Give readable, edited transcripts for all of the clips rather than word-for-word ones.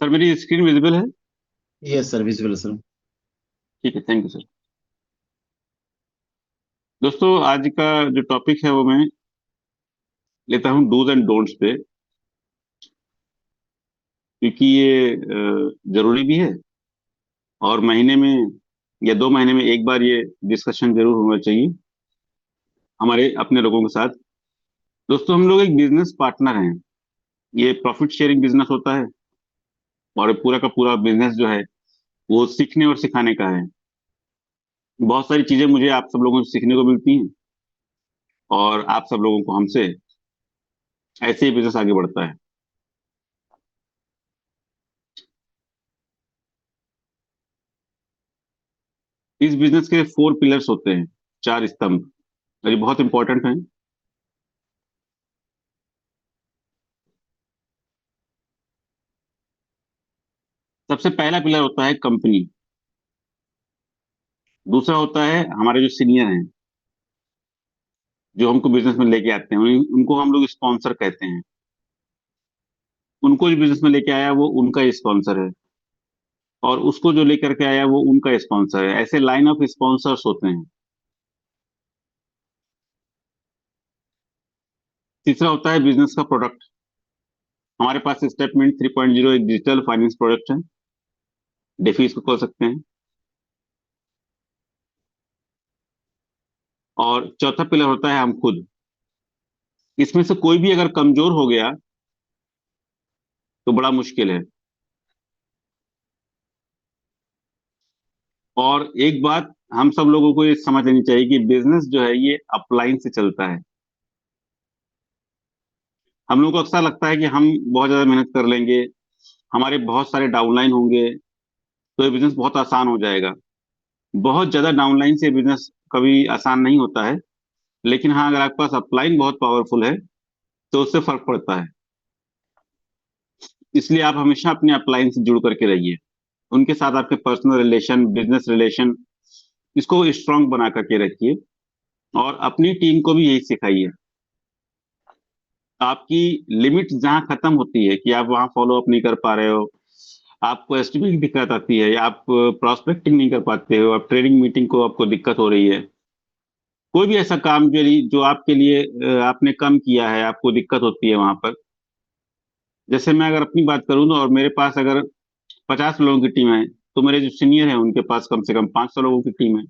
Sir मेरी screen visible है। Yes sir, visual sir. ठीक है, थैंक यू सर। दोस्तों, आज का जो टॉपिक है वो मैं लेता हूँ डूज एंड डोंट्स पे, क्योंकि ये जरूरी भी है। और महीने में या 2 महीने में एक बार ये डिस्कशन जरूर होना चाहिए हमारे अपने लोगों के साथ। दोस्तों, हम लोग एक बिजनेस पार्टनर हैं। ये प्रॉफिट शेयरिंग बिजनेस होता है। और पूरा का पूरा बिजनेस जो है वो सीखने और सिखाने का है। बहुत सारी चीजें मुझे आप सब लोगों से सीखने को मिलती हैं, और आप सब लोगों को हमसे। ऐसे ही बिजनेस आगे बढ़ता है। इस बिजनेस के 4 पिलर्स होते हैं, 4 स्तंभ, और ये बहुत इंपॉर्टेंट है। सबसे पहला पिलर होता है कंपनी। दूसरा होता है हमारे जो सीनियर हैं, जो हमको बिजनेस में लेके आते हैं, उनको हम लोग स्पॉन्सर कहते हैं। उनको जो बिजनेस में लेके आया वो उनका स्पॉन्सर है, और उसको जो लेकर के आया वो उनका स्पॉन्सर है। ऐसे लाइन ऑफ स्पॉन्सर्स होते हैं। तीसरा होता है बिजनेस का प्रोडक्ट। हमारे पास स्टेटमेंट 3.0 एक डिजिटल फाइनेंस प्रोडक्ट है। डेफी इसको कह सकते हैं। और चौथा पिलर होता है हम खुद। इसमें से कोई भी अगर कमजोर हो गया तो बड़ा मुश्किल है। और एक बात हम सब लोगों को ये समझ लेनी चाहिए कि बिजनेस जो है ये अपलाइन से चलता है। हम लोगों को अक्सर लगता है कि हम बहुत ज्यादा मेहनत कर लेंगे, हमारे बहुत सारे डाउनलाइन होंगे, तो ये बिजनेस बहुत आसान हो जाएगा। बहुत ज्यादा डाउनलाइन से बिजनेस कभी आसान नहीं होता है। लेकिन हाँ, अगर आपके पास अपलाइन बहुत पावरफुल है तो उससे फर्क पड़ता है। इसलिए आप हमेशा अपने अपलाइन से जुड़ करके रहिए। उनके साथ आपके पर्सनल रिलेशन, बिजनेस रिलेशन, इसको स्ट्रांग बना करके रखिए। और अपनी टीम को भी यही सिखाइए। आपकी लिमिट जहां खत्म होती है कि आप वहां फॉलो अप नहीं कर पा रहे हो, आपको एस्टिमेट दिक्कत आती है, या आप प्रोस्पेक्टिंग नहीं कर पाते हो, आप ट्रेडिंग मीटिंग को आपको दिक्कत हो रही है, कोई भी ऐसा काम जो आपके लिए आपने कम किया है, आपको दिक्कत होती है वहां पर। जैसे मैं अगर अपनी बात करूँ तो, और मेरे पास अगर 50 लोगों की टीम है, तो मेरे जो सीनियर हैं उनके पास कम से कम 500 लोगों की टीम है।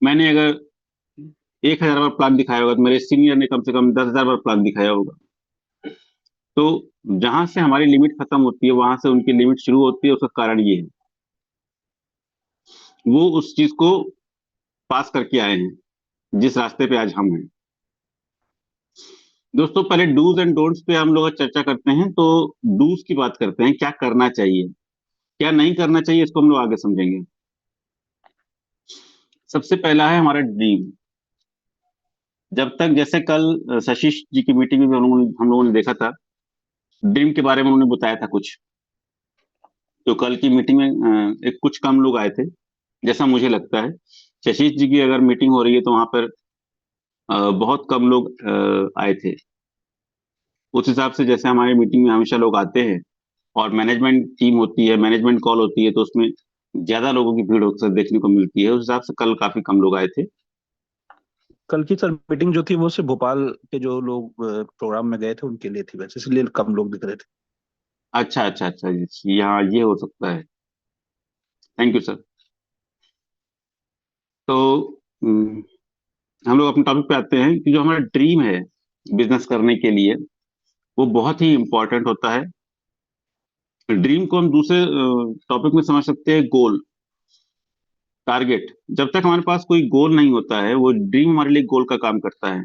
मैंने अगर 1,000 बार प्लान दिखाया होगा तो मेरे सीनियर ने कम से कम 10,000 बार प्लान दिखाया होगा। तो जहां से हमारी लिमिट खत्म होती है वहां से उनकी लिमिट शुरू होती है। उसका कारण ये है, वो उस चीज को पास करके आए हैं जिस रास्ते पे आज हम हैं। दोस्तों, पहले डूज एंड डोंट्स पे हम लोग चर्चा करते हैं। तो डूज की बात करते हैं, क्या करना चाहिए, क्या नहीं करना चाहिए, इसको हम लोग आगे समझेंगे। सबसे पहला है हमारा ड्रीम। जब तक, जैसे कल शशिश जी की मीटिंग में भी हम लोगों ने देखा था, ड्रीम के बारे में उन्होंने बताया था कुछ। तो कल की मीटिंग में एक कुछ कम लोग आए थे, जैसा मुझे लगता है। शशिश जी की अगर मीटिंग हो रही है तो वहां पर बहुत कम लोग आए थे। उस हिसाब से जैसे हमारी मीटिंग में हमेशा लोग आते हैं, और मैनेजमेंट टीम होती है, मैनेजमेंट कॉल होती है, तो उसमें ज्यादा लोगों की भीड़ अक्सर देखने को मिलती है। उस हिसाब से कल काफी कम लोग आए थे। कल की सर मीटिंग जो थी वो सिर्फ भोपाल के जो लोग प्रोग्राम में गए थे उनके लिए थी, वैसे इसलिए कम लोग दिख रहे थे। अच्छा अच्छा अच्छा जी, यहाँ ये हो सकता है। Thank you sir. तो हम्म, हम लोग अपने टॉपिक पे आते हैं कि जो हमारा ड्रीम है बिजनेस करने के लिए, वो बहुत ही इंपॉर्टेंट होता है। ड्रीम को हम दूसरे टॉपिक में समझ सकते हैं, गोल, टारगेट। जब तक हमारे पास कोई गोल नहीं होता है, वो ड्रीम हमारे लिए गोल का काम करता है।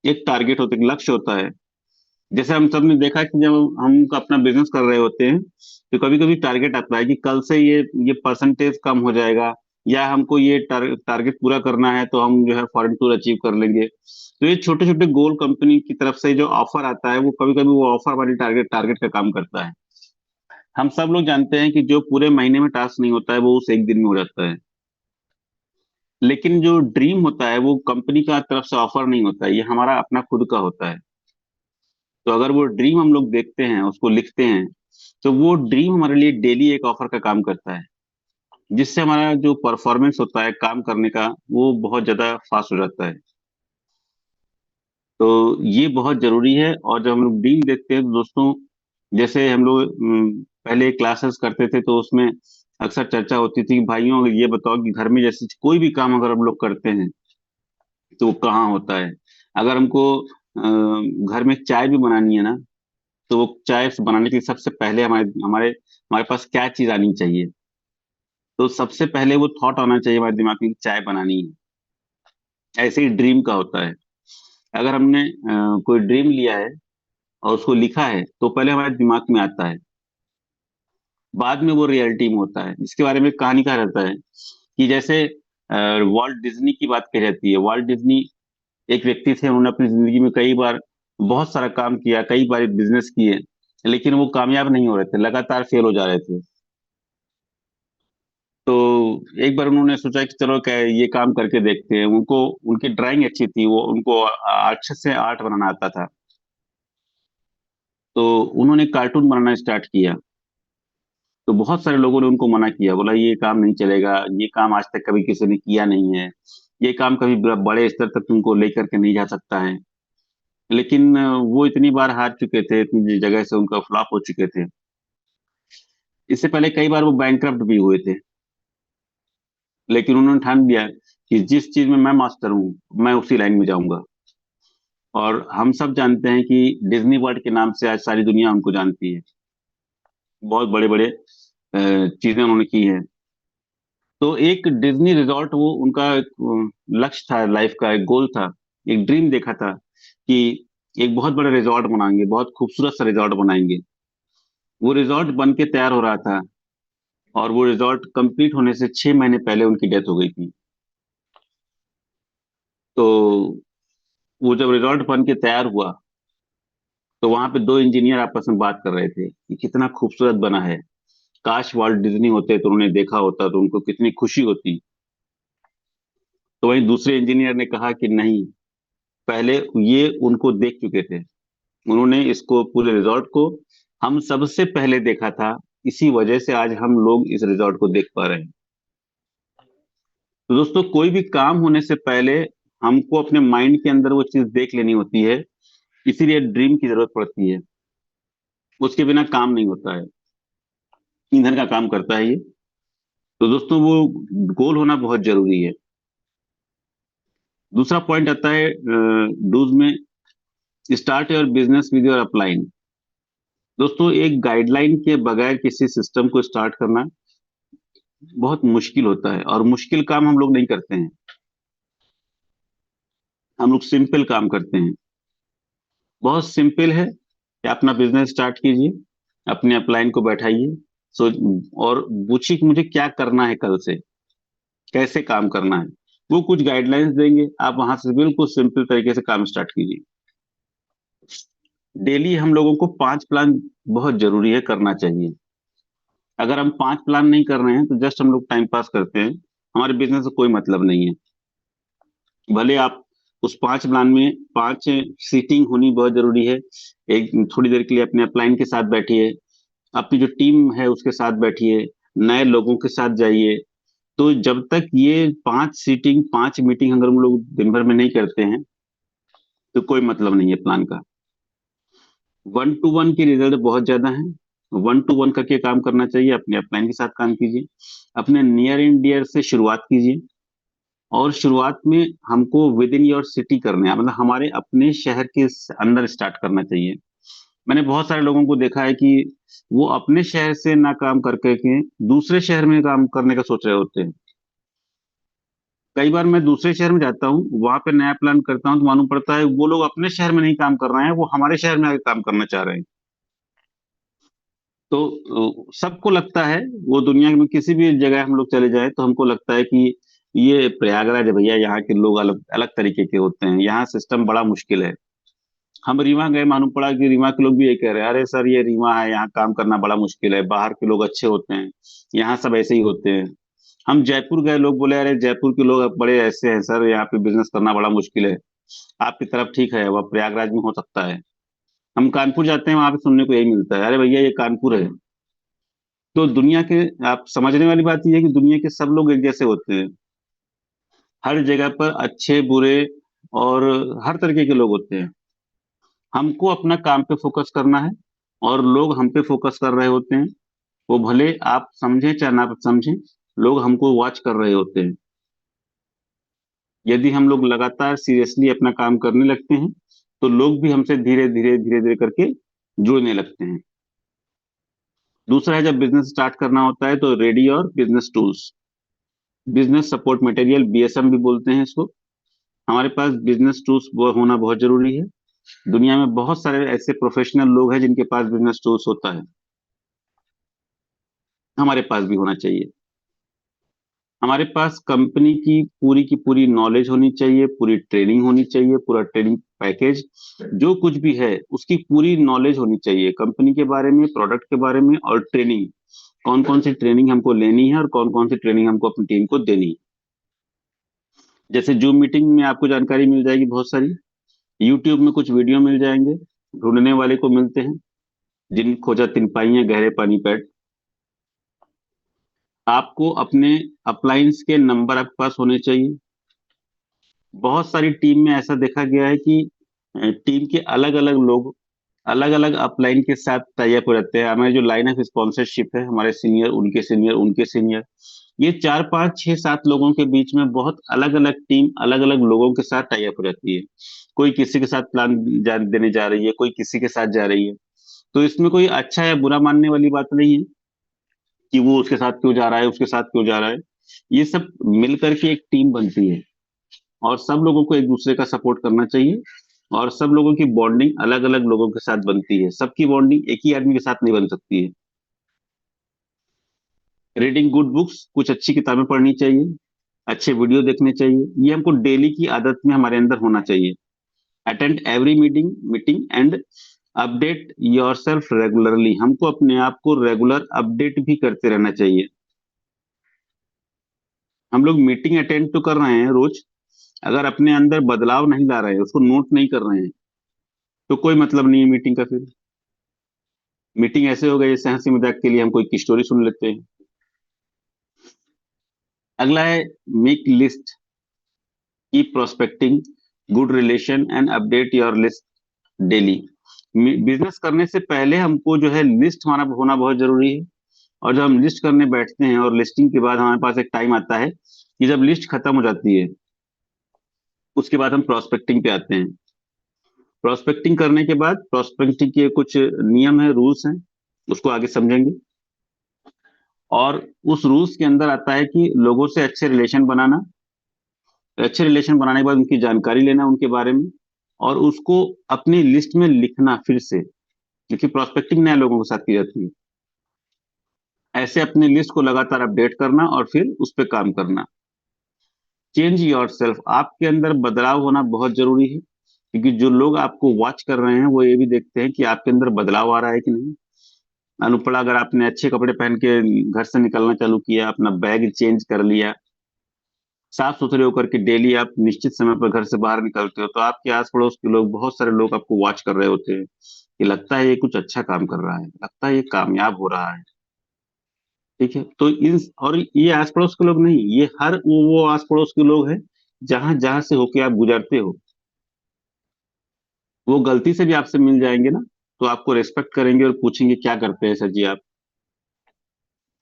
एक टारगेट होता है, एक लक्ष्य होता है। जैसे हम सब ने देखा कि जब हम अपना बिजनेस कर रहे होते हैं तो कभी कभी टारगेट आता है कि कल से ये परसेंटेज कम हो जाएगा, या हमको ये टारगेट पूरा करना है तो हम जो है फॉरेन टूर अचीव कर लेंगे। तो ये छोटे छोटे गोल कंपनी की तरफ से जो ऑफर आता है, वो कभी कभी वो ऑफर हमारी टारगेट टारगेट का काम करता है। हम सब लोग जानते हैं कि जो पूरे महीने में टास्क नहीं होता है वो उस एक दिन में हो जाता है। लेकिन जो ड्रीम होता है वो कंपनी का तरफ से ऑफर नहीं होता है, ये हमारा अपना खुद का होता है। तो अगर वो ड्रीम हम लोग देखते हैं, उसको लिखते हैं, तो वो ड्रीम हमारे लिए डेली एक ऑफर का काम करता है, जिससे हमारा जो परफॉर्मेंस होता है काम करने का वो बहुत ज्यादा फास्ट हो जाता है। तो ये बहुत जरूरी है। और जब हम लोग ड्रीम देखते हैं तो दोस्तों, जैसे हम लोग पहले क्लासेस करते थे तो उसमें अक्सर चर्चा होती थी कि भाइयों अगर ये बताओ कि घर में जैसे कोई भी काम अगर हम लोग करते हैं तो वो कहाँ होता है। अगर हमको घर में चाय भी बनानी है ना, तो वो चाय बनाने के लिए सबसे पहले हमारे हमारे हमारे पास क्या चीज आनी चाहिए। तो सबसे पहले वो थॉट आना चाहिए हमारे दिमाग में कि चाय बनानी है। ऐसे ही ड्रीम का होता है। अगर हमने कोई ड्रीम लिया है और उसको लिखा है तो पहले हमारे दिमाग में आता है, बाद में वो रियलिटी में होता है। इसके बारे में एक कहानी कहा रहता है कि जैसे वॉल्ट डिज्नी की बात कही जाती है। वॉल्ट डिज्नी एक व्यक्ति थे, उन्होंने अपनी जिंदगी में कई बार बहुत सारा काम किया, कई बार बिजनेस किए, लेकिन वो कामयाब नहीं हो रहे थे, लगातार फेल हो जा रहे थे। तो एक बार उन्होंने सोचा कि चलो क्या ये काम करके देखते हैं। उनको उनकी ड्राइंग अच्छी थी, वो उनको अच्छे से आर्ट बनाना आता था। तो उन्होंने कार्टून बनाना स्टार्ट किया। तो बहुत सारे लोगों ने उनको मना किया, बोला ये काम नहीं चलेगा, ये काम आज तक कभी किसी ने किया नहीं है, ये काम कभी बड़े स्तर तक तुमको लेकर के नहीं जा सकता है। लेकिन वो इतनी बार हार चुके थे, इतनी जगह से उनका फ्लॉप हो चुके थे। इससे पहले कई बार वो बैंकरप्ट भी हुए थे। लेकिन उन्होंने ठान लिया कि जिस चीज में मैं मास्टर हूँ मैं उसी लाइन में जाऊंगा। और हम सब जानते हैं कि डिज्नी वर्ल्ड के नाम से आज सारी दुनिया उनको जानती है। बहुत बड़े बड़े चीजें उन्होंने की हैं। तो एक डिज्नी रिजॉर्ट वो उनका एक, लक्ष्य था, लाइफ का एक गोल था, एक ड्रीम देखा था कि एक बहुत बड़ा रिजॉर्ट बनाएंगे, बहुत खूबसूरत सा रिजॉर्ट बनाएंगे। वो रिजॉर्ट बन के तैयार हो रहा था और वो रिजॉर्ट कंप्लीट होने से 6 महीने पहले उनकी डेथ हो गई थी। तो वो जब रिजॉर्ट बन के तैयार हुआ तो वहां पे दो इंजीनियर आपस में बात कर रहे थे कि कितना खूबसूरत बना है, काश वॉल्ट डिज्नी होते तो उन्होंने देखा होता तो उनको कितनी खुशी होती। तो वहीं दूसरे इंजीनियर ने कहा कि नहीं, पहले ये उनको देख चुके थे, उन्होंने इसको पूरे रिजॉर्ट को हम सबसे पहले देखा था, इसी वजह से आज हम लोग इस रिजॉर्ट को देख पा रहे हैं। तो दोस्तों, कोई भी काम होने से पहले हमको अपने माइंड के अंदर वो चीज देख लेनी होती है। इसीलिए ड्रीम की जरूरत पड़ती है। उसके बिना काम नहीं होता है, ईंधन का काम करता है ये। तो दोस्तों, वो गोल होना बहुत जरूरी है। दूसरा पॉइंट आता है डूज में, start your business with your upline. दोस्तों, एक गाइडलाइन के बगैर किसी सिस्टम को स्टार्ट करना बहुत मुश्किल होता है, और मुश्किल काम हम लोग नहीं करते हैं, हम लोग सिंपल काम करते हैं। बहुत सिंपल है कि अपना बिजनेस स्टार्ट कीजिए, अपने अपलाइन को बैठाइए, सो और पूछिए कि मुझे क्या करना है, कल से कैसे काम करना है। वो कुछ गाइडलाइंस देंगे, आप वहां से बिल्कुल सिंपल तरीके से काम स्टार्ट कीजिए। डेली हम लोगों को 5 प्लान बहुत जरूरी है, करना चाहिए। अगर हम 5 प्लान नहीं कर रहे हैं तो जस्ट हम लोग टाइम पास करते हैं, हमारे बिजनेस से कोई मतलब नहीं है। भले आप उस 5 प्लान में 5 सीटिंग होनी बहुत जरूरी है। एक थोड़ी देर के लिए अपने अपलाइन के साथ बैठिए, अपनी जो टीम है उसके साथ बैठिए, नए लोगों के साथ जाइए। तो जब तक ये 5 सीटिंग 5 मीटिंग अगर हम लोग दिन भर में नहीं करते हैं तो कोई मतलब नहीं है प्लान का। 1 to 1 के रिजल्ट बहुत ज्यादा है। 1 to 1 करके काम करना चाहिए, अपने अपलाइन के साथ काम कीजिए, अपने नियर एंड डियर से शुरुआत कीजिए। और शुरुआत में हमको विद इन योर सिटी करना है, मतलब हमारे अपने शहर के अंदर स्टार्ट करना चाहिए। मैंने बहुत सारे लोगों को देखा है कि वो अपने शहर से ना काम करके के दूसरे शहर में काम करने का सोच रहे होते हैं। कई बार मैं दूसरे शहर में जाता हूँ, वहां पे नया प्लान करता हूँ तो मालूम पड़ता है वो लोग अपने शहर में नहीं काम कर रहे हैं, वो हमारे शहर में आके काम करना चाह रहे हैं। तो सबको लगता है, वो दुनिया में किसी भी जगह हम लोग चले जाएं तो हमको लगता है कि ये प्रयागराज है भैया, यहाँ के लोग अलग अलग तरीके के होते हैं, यहाँ सिस्टम बड़ा मुश्किल है। हम रीवा गए, मालूम पड़ा कि रीवा के लोग भी ये कह रहे हैं, अरे सर ये रीवा है, यहाँ काम करना बड़ा मुश्किल है, बाहर के लोग अच्छे होते हैं, यहाँ सब ऐसे ही होते हैं। हम जयपुर गए, लोग बोले अरे जयपुर के लोग बड़े ऐसे हैं सर, यहाँ पे बिजनेस करना बड़ा मुश्किल है। आपकी तरफ ठीक है, वह प्रयागराज में हो सकता है। हम कानपुर जाते हैं, वहां पे सुनने को यही मिलता है, अरे भैया ये कानपुर है। तो दुनिया के, आप समझने वाली बात यह है कि दुनिया के सब लोग एक जैसे होते हैं। हर जगह पर अच्छे बुरे और हर तरीके के लोग होते हैं। हमको अपना काम पे फोकस करना है, और लोग हम पे फोकस कर रहे होते हैं। वो भले आप समझें चाहे ना समझें, लोग हमको वॉच कर रहे होते हैं। यदि हम लोग लगातार सीरियसली अपना काम करने लगते हैं, तो लोग भी हमसे धीरे धीरे धीरे धीरे करके जुड़ने लगते हैं। दूसरा है, जब बिजनेस स्टार्ट करना होता है तो रेडी और business tools, business support material, BSM भी बोलते हैं इसको। हमारे पास बिजनेस टूल्स होना बहुत जरूरी है। दुनिया में बहुत सारे ऐसे प्रोफेशनल लोग हैं जिनके पास बिजनेस टूल्स होता है, हमारे पास भी होना चाहिए। हमारे पास कंपनी की पूरी नॉलेज होनी चाहिए, पूरी ट्रेनिंग होनी चाहिए, पूरा ट्रेनिंग पैकेज, जो कुछ भी है उसकी पूरी नॉलेज होनी चाहिए कंपनी के बारे में, प्रोडक्ट के बारे में, और ट्रेनिंग, कौन कौन सी ट्रेनिंग हमको लेनी है और कौन कौन सी ट्रेनिंग हमको अपनी टीम को देनी है। जैसे जूम मीटिंग में आपको जानकारी मिल जाएगी बहुत सारी, यूट्यूब में कुछ वीडियो मिल जाएंगे, ढूंढने वाले को मिलते हैं, जिन खोजा तिन पाइयां गहरे पानी पैठ। आपको अपने अप्लायंस के नंबर आपके पास होने चाहिए। बहुत सारी टीम में ऐसा देखा गया है कि टीम के अलग अलग लोग अलग अलग अपलाइन के साथ टाई अप हो जाते हैं। हमारे जो लाइन ऑफ स्पॉन्सरशिप है, हमारे सीनियर उनके सीनियर उनके सीनियर, ये 4 5 6 7 लोगों के बीच में बहुत अलग अलग टीम अलग अलग लोगों के साथ टाई अप हो जाती है। कोई किसी के साथ प्लान देने जा रही है, कोई किसी के साथ जा रही है। तो इसमें कोई अच्छा या बुरा मानने वाली बात नहीं है कि वो उसके साथ क्यों जा रहा है, उसके साथ क्यों जा रहा है। ये सब मिलकर के एक टीम बनती है, और सब लोगों को एक दूसरे का सपोर्ट करना चाहिए। और सब लोगों की बॉन्डिंग अलग अलग लोगों के साथ बनती है, सबकी बॉन्डिंग एक ही आदमी के साथ नहीं बन सकती है। रीडिंग गुड बुक्स, कुछ अच्छी किताबें पढ़नी चाहिए, अच्छे वीडियो देखने चाहिए, ये हमको डेली की आदत में हमारे अंदर होना चाहिए। Attend every meeting meeting and update yourself regularly, हमको अपने आप को रेगुलर अपडेट भी करते रहना चाहिए। हम लोग मीटिंग अटेंड तो कर रहे हैं रोज, अगर अपने अंदर बदलाव नहीं ला रहे हैं, उसको नोट नहीं कर रहे हैं, तो कोई मतलब नहीं है मीटिंग का फिर। मीटिंग ऐसे हो गई जैसे हंसी मजाक के लिए हम कोई की स्टोरी सुन लेते हैं। अगला है, मेक लिस्ट, की prospecting good relation and update your list daily. Business करने से पहले हमको जो है लिस्ट हमारा होना बहुत जरूरी है। और जब हम लिस्ट करने बैठते हैं और लिस्टिंग के बाद हमारे पास एक टाइम आता है कि जब लिस्ट खत्म हो जाती है, उसके बाद हम प्रोस्पेक्टिंग पे आते हैं। प्रोस्पेक्टिंग करने के बाद प्रोस्पेक्टिंग के कुछ नियम है, रूल्स हैं, उसको आगे समझेंगे। और उस रूल्स के अंदर आता है कि लोगों से अच्छे रिलेशन बनाना, अच्छे रिलेशन बनाने के बाद उनकी जानकारी लेना उनके बारे में, और उसको अपनी लिस्ट में लिखना फिर से, क्योंकि प्रोस्पेक्टिंग नए लोगों के साथ की जाती है। ऐसे अपनी लिस्ट को लगातार अपडेट करना और फिर उस पर काम करना। चेंज योर सेल्फ, आपके अंदर बदलाव होना बहुत जरूरी है, क्योंकि जो लोग आपको वॉच कर रहे हैं वो ये भी देखते हैं कि आपके अंदर बदलाव आ रहा है कि नहीं। अनुपड़ा, अगर आपने अच्छे कपड़े पहन के घर से निकलना चालू किया, अपना बैग चेंज कर लिया, साफ सुथरे होकर के डेली आप निश्चित समय पर घर से बाहर निकलते हो, तो आपके आस पड़ोस के लोग, बहुत सारे लोग आपको वॉच कर रहे होते हैं कि लगता है ये कुछ अच्छा काम कर रहा है, लगता है ये कामयाब हो रहा है। ठीक है, तो इन, और ये आस पड़ोस के लोग नहीं, ये हर वो आस पड़ोस के लोग हैं जहां जहां से होके आप गुजरते हो। वो गलती से भी आपसे मिल जाएंगे ना, तो आपको रेस्पेक्ट करेंगे और पूछेंगे क्या करते हैं सर जी आप।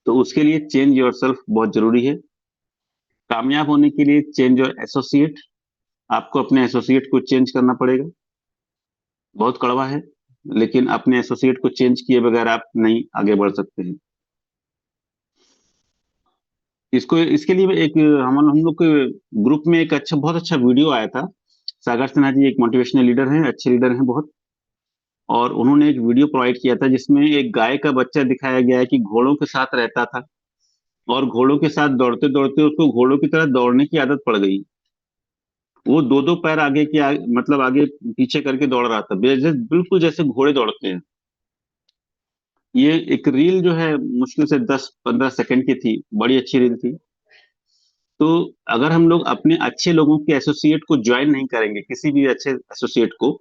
तो उसके लिए चेंज योरसेल्फ बहुत जरूरी है। कामयाब होने के लिए चेंज योर एसोसिएट, आपको अपने एसोसिएट को चेंज करना पड़ेगा। बहुत कड़वा है, लेकिन अपने एसोसिएट को चेंज किए बगैर आप नहीं आगे बढ़ सकते हैं। इसको इसके लिए एक हम लोग के ग्रुप में एक अच्छा, बहुत अच्छा वीडियो आया था। सागर सिन्हा जी एक मोटिवेशनल लीडर हैं, अच्छे लीडर हैं बहुत, और उन्होंने एक वीडियो प्रोवाइड किया था जिसमें एक गाय का बच्चा दिखाया गया है कि घोड़ों के साथ रहता था, और घोड़ों के साथ दौड़ते दौड़ते उसको घोड़ों की तरह दौड़ने की आदत पड़ गई। वो दो दो पैर आगे की मतलब आगे पीछे करके दौड़ रहा था, बिल्कुल जैसे घोड़े दौड़ते हैं। ये एक रील जो है मुश्किल से 10 15 सेकंड की थी, बड़ी अच्छी रील थी। तो अगर हम लोग अपने अच्छे लोगों के एसोसिएट को ज्वाइन नहीं करेंगे, किसी भी अच्छे एसोसिएट को,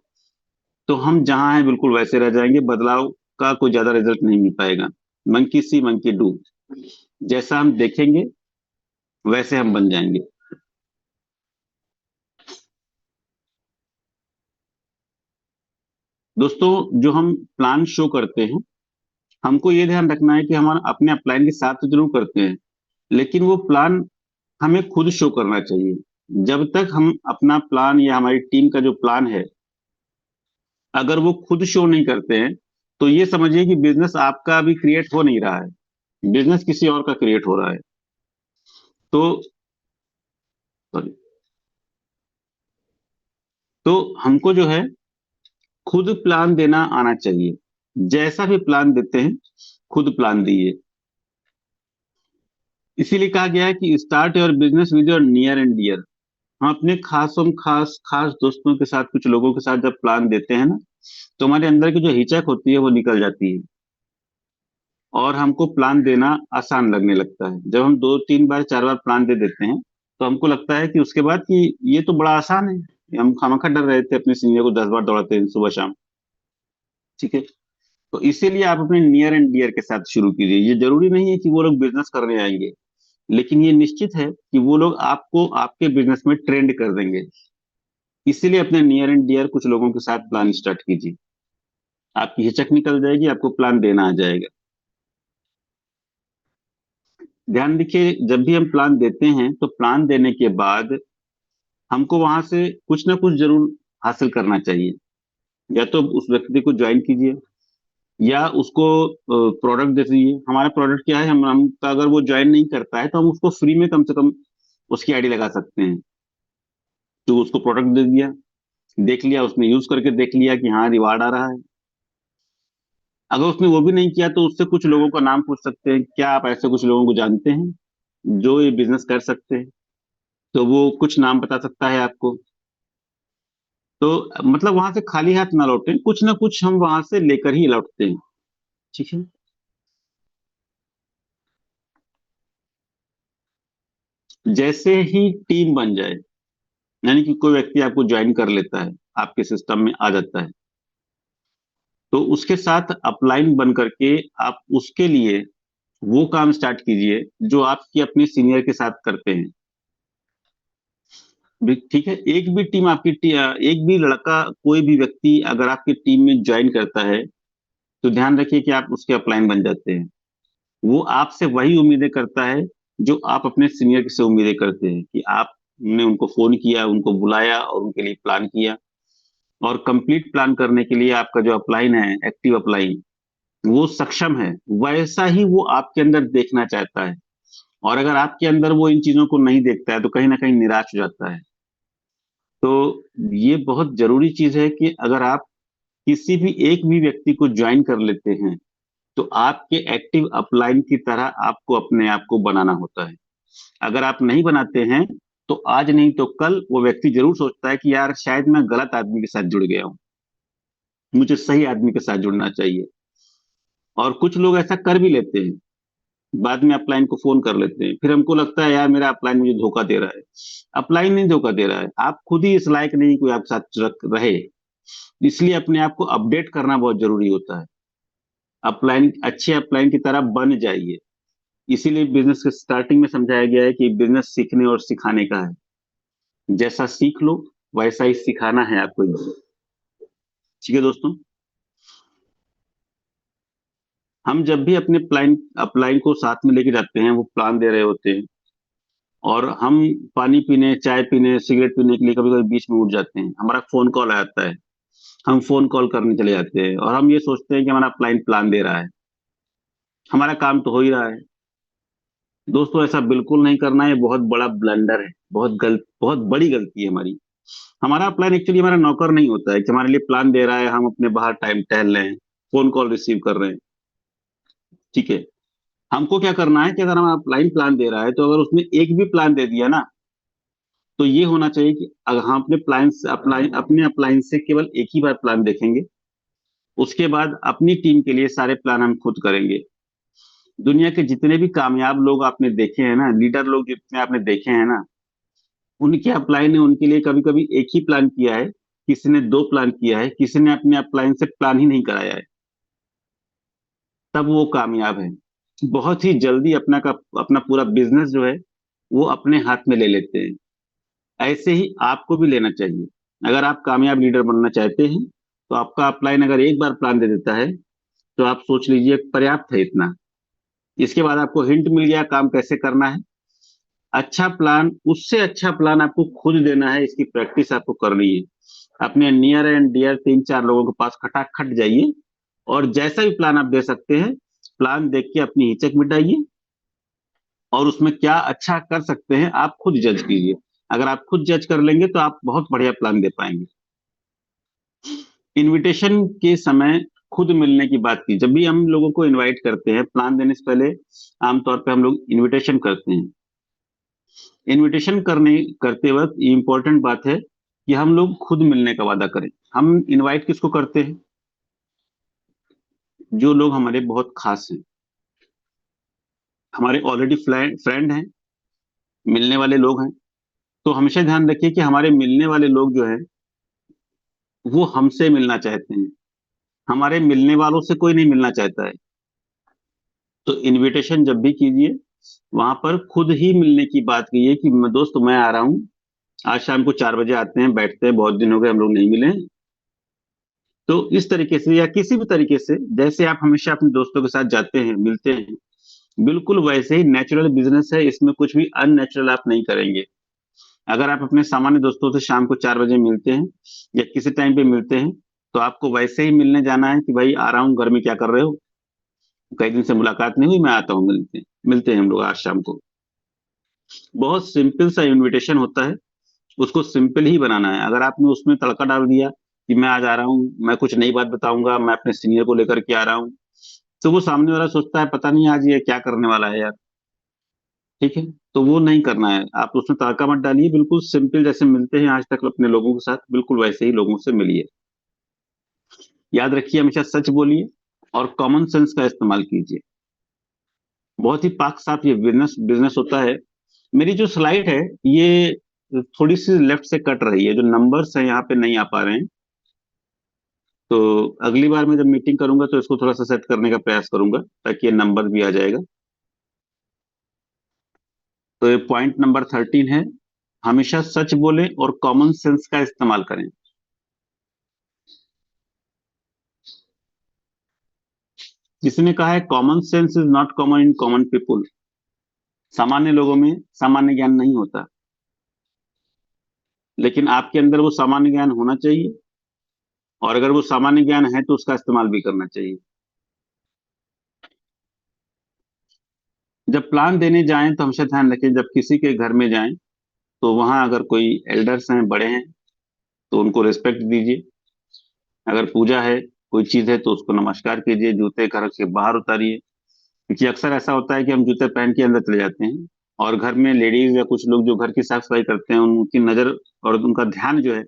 तो हम जहां हैं बिल्कुल वैसे रह जाएंगे, बदलाव का कोई ज्यादा रिजल्ट नहीं मिल पाएगा। मंकी सी मंकी डू, जैसा हम देखेंगे वैसे हम बन जाएंगे। दोस्तों, जो हम प्लान शो करते हैं, हमको ये ध्यान रखना है कि हम अपने अपलाइन के साथ तो जरूर करते हैं, लेकिन वो प्लान हमें खुद शो करना चाहिए। जब तक हम अपना प्लान या हमारी टीम का जो प्लान है, अगर वो खुद शो नहीं करते हैं, तो ये समझिए कि बिजनेस आपका अभी क्रिएट हो नहीं रहा है, बिजनेस किसी और का क्रिएट हो रहा है। तो sorry, तो हमको जो है खुद प्लान देना आना चाहिए। जैसा भी प्लान देते हैं, खुद प्लान दिए। इसीलिए कहा गया है कि start your business with your near and dear. हम अपने खासम खास खास दोस्तों के साथ, कुछ लोगों के साथ जब प्लान देते हैं ना, तो हमारे अंदर की जो हिचक होती है वो निकल जाती है, और हमको प्लान देना आसान लगने लगता है। जब हम 2 3 बार 4 बार प्लान दे देते हैं, तो हमको लगता है कि उसके बाद कि ये तो बड़ा आसान है। हम खामखा डर रहे थे अपने सीनियर को 10 बार दौड़ाते हैं सुबह शाम। ठीक है। तो इसीलिए आप अपने नियर एंड डियर के साथ शुरू कीजिए। ये जरूरी नहीं है कि वो लोग बिजनेस करने आएंगे, लेकिन ये निश्चित है कि वो लोग आपको आपके बिजनेस में ट्रेंड कर देंगे। इसीलिए अपने नियर एंड डियर कुछ लोगों के साथ प्लान स्टार्ट कीजिए। आपकी हिचक निकल जाएगी, आपको प्लान देना आ जाएगा। ध्यान रखिए, जब भी हम प्लान देते हैं, तो प्लान देने के बाद हमको वहां से कुछ ना कुछ जरूर हासिल करना चाहिए। या तो उस व्यक्ति को ज्वाइन कीजिए, या उसको प्रोडक्ट दे दीजिए। हमारा प्रोडक्ट क्या है, हम अगर वो ज्वाइन नहीं करता है, तो हम उसको फ्री में कम से कम उसकी आईडी लगा सकते हैं। तो उसको प्रोडक्ट दे दिया, देख लिया, उसने यूज करके देख लिया कि हाँ रिवार्ड आ रहा है। अगर उसने वो भी नहीं किया, तो उससे कुछ लोगों का नाम पूछ सकते हैं, क्या आप ऐसे कुछ लोगों को जानते हैं जो ये बिजनेस कर सकते हैं? तो वो कुछ नाम बता सकता है आपको। तो मतलब वहां से खाली हाथ ना लौटे, कुछ ना कुछ हम वहां से लेकर ही लौटते हैं। ठीक है। जैसे ही टीम बन जाए, यानी कि कोई व्यक्ति आपको ज्वाइन कर लेता है, आपके सिस्टम में आ जाता है, तो उसके साथ अपलाइन बन करके आप उसके लिए वो काम स्टार्ट कीजिए जो आपके अपने सीनियर के साथ करते हैं। ठीक है। एक भी टीम एक भी लड़का, कोई भी व्यक्ति अगर आपकी टीम में ज्वाइन करता है, तो ध्यान रखिए कि आप उसके अपलाइन बन जाते हैं। वो आपसे वही उम्मीदें करता है जो आप अपने सीनियर से उम्मीदें करते हैं, कि आपने उनको फोन किया, उनको बुलाया और उनके लिए प्लान किया। और कंप्लीट प्लान करने के लिए आपका जो अपलाइन है, एक्टिव अपलाइन, वो सक्षम है, वैसा ही वो आपके अंदर देखना चाहता है। और अगर आपके अंदर वो इन चीजों को नहीं देखता है, तो कहीं ना कहीं निराश हो जाता है। तो ये बहुत जरूरी चीज है कि अगर आप किसी भी एक भी व्यक्ति को ज्वाइन कर लेते हैं, तो आपके एक्टिव अपलाइन की तरह आपको अपने आप को बनाना होता है। अगर आप नहीं बनाते हैं, तो आज नहीं तो कल वो व्यक्ति जरूर सोचता है कि यार शायद मैं गलत आदमी के साथ जुड़ गया हूँ, मुझे सही आदमी के साथ जुड़ना चाहिए। और कुछ लोग ऐसा कर भी लेते हैं, बाद में अपलाइन को फोन कर लेते हैं, फिर हमको लगता है यार मेरा अपलाइन मुझे धोखा दे रहा है। अपलाइन नहीं धोखा दे रहा है, आप खुद ही इस लायक नहीं कोई आपके साथ रहे। इसलिए अपने आप को अपडेट करना बहुत जरूरी होता है। अपलाइन, अच्छे अपलाइन की तरह बन जाइए। इसीलिए बिजनेस के स्टार्टिंग में समझाया गया है कि बिजनेस सीखने और सिखाने का है। जैसा सीख लो, वैसा ही सिखाना है आपको। ठीक है दोस्तों। हम जब भी अपने प्लान अपलाइन को साथ में लेके जाते हैं, वो प्लान दे रहे होते हैं, और हम पानी पीने, चाय पीने, सिगरेट पीने के लिए कभी कभी बीच में उठ जाते हैं, हमारा फोन कॉल आ जाता है, हम फोन कॉल करने चले जाते हैं, और हम ये सोचते हैं कि हमारा अपलाइन प्लान दे रहा है, हमारा काम तो हो ही रहा है। दोस्तों, ऐसा बिल्कुल नहीं करना है, ये बहुत बड़ा ब्लंडर है, बहुत बड़ी गलती है हमारी। हमारा प्लान एक्चुअली हमारा नौकर नहीं होता है कि हमारे लिए प्लान दे रहा है, हम अपने बाहर टाइम टहल रहे हैं, फोन कॉल रिसीव कर रहे हैं। ठीक है। हमको क्या करना है कि अगर हमारा प्लान प्लान दे रहा है, तो अगर उसने एक भी प्लान दे दिया ना, तो ये होना चाहिए कि अगर हम अपने अप्लायंस से केवल एक ही बार प्लान देखेंगे। उसके बाद अपनी टीम के लिए सारे प्लान हम खुद करेंगे। दुनिया के जितने भी कामयाब लोग आपने देखे हैं ना, लीडर लोग जितने आपने देखे हैं ना, उनके अपलाइन ने उनके लिए कभी कभी एक ही प्लान किया है किसी ने 2 प्लान किया है, किसी ने अपने अपलाइन से प्लान ही नहीं कराया है, तब वो कामयाब है। बहुत ही जल्दी अपना पूरा बिजनेस जो है वो अपने हाथ में ले लेते हैं। ऐसे ही आपको भी लेना चाहिए। अगर आप कामयाब लीडर बनना चाहते हैं तो आपका अपलाइन अगर एक बार प्लान दे देता है तो आप सोच लीजिए पर्याप्त है इतना। इसके बाद आपको हिंट मिल गया काम कैसे करना है। अच्छा प्लान, उससे अच्छा प्लान आपको खुद देना है, इसकी प्रैक्टिस आपको करनी है। अपने नियर एंड डियर 3-4 लोगों के पास खटाखट जाइए और जैसा भी प्लान आप दे सकते हैं, प्लान देख के अपनी हिचक मिटाइए और उसमें क्या अच्छा कर सकते हैं आप खुद जज कीजिए। अगर आप खुद जज कर लेंगे तो आप बहुत बढ़िया प्लान दे पाएंगे। इनविटेशन के समय खुद मिलने की बात की, जब भी हम लोगों को इनवाइट करते हैं प्लान देने से पहले आमतौर पे हम लोग इनविटेशन करते हैं। इनविटेशन करते वक्त इम्पोर्टेंट बात है कि हम लोग खुद मिलने का वादा करें। हम इनवाइट किसको करते हैं? जो लोग हमारे बहुत खास हैं, हमारे ऑलरेडी फ्रेंड हैं, मिलने वाले लोग हैं। तो हमेशा ध्यान रखिए कि हमारे मिलने वाले लोग जो है वो हमसे मिलना चाहते हैं, हमारे मिलने वालों से कोई नहीं मिलना चाहता है। तो इनविटेशन जब भी कीजिए वहां पर खुद ही मिलने की बात कीजिए कि दोस्त मैं आ रहा हूँ, आज शाम को 4 बजे आते हैं, बैठते हैं, बहुत दिन हो गए हम लोग नहीं मिले हैं। तो इस तरीके से या किसी भी तरीके से जैसे आप हमेशा अपने दोस्तों के साथ जाते हैं मिलते हैं, बिल्कुल वैसे ही नेचुरल बिजनेस है, इसमें कुछ भी अननेचुरल आप नहीं करेंगे। अगर आप अपने सामान्य दोस्तों से शाम को 4 बजे मिलते हैं या किसी टाइम पे मिलते हैं तो आपको वैसे ही मिलने जाना है कि भाई आ रहा हूँ, घर में क्या कर रहे हो, कई दिन से मुलाकात नहीं हुई, मैं आता हूँ, मिलते हैं, मिलते हैं हम लोग आज शाम को। बहुत सिंपल सा इनविटेशन होता है, उसको सिंपल ही बनाना है। अगर आपने उसमें तड़का डाल दिया कि मैं आज आ रहा हूँ, मैं कुछ नई बात बताऊंगा, मैं अपने सीनियर को लेकर के आ रहा हूँ, तो वो सामने वाला सोचता है पता नहीं आज ये क्या करने वाला है यार। ठीक है, तो वो नहीं करना है, आप उसमें तड़का मत डालिए, बिल्कुल सिंपल जैसे मिलते हैं आज तक अपने लोगों के साथ, बिल्कुल वैसे ही लोगों से मिलिए। याद रखिए हमेशा सच बोलिए और कॉमन सेंस का इस्तेमाल कीजिए। बहुत ही पाक साफ ये बिजनेस बिजनेस होता है। मेरी जो स्लाइड है ये थोड़ी सी लेफ्ट से कट रही है, जो नंबर्स है यहाँ पे नहीं आ पा रहे हैं। तो अगली बार मैं जब मीटिंग करूंगा तो इसको थोड़ा सा सेट करने का प्रयास करूंगा ताकि ये नंबर भी आ जाएगा। तो ये पॉइंट नंबर 13 है, हमेशा सच बोलें और कॉमन सेंस का इस्तेमाल करें। जिसने कहा है common sense is not common in common people, सामान्य लोगों में सामान्य ज्ञान नहीं होता, लेकिन आपके अंदर वो सामान्य ज्ञान होना चाहिए और अगर वो सामान्य ज्ञान है तो उसका इस्तेमाल भी करना चाहिए। जब प्लान देने जाएं तो हमेशा ध्यान रखें जब किसी के घर में जाएं तो वहां अगर कोई एल्डर्स हैं, बड़े हैं, तो उनको रिस्पेक्ट दीजिए। अगर पूजा है, कोई चीज है तो उसको नमस्कार कीजिए, जूते घर के बाहर उतारिए। क्योंकि अक्सर ऐसा होता है कि हम जूते पहन के अंदर चले जाते हैं और घर में लेडीज या कुछ लोग जो घर की साफ सफाई करते हैं उनकी नजर और उनका ध्यान जो है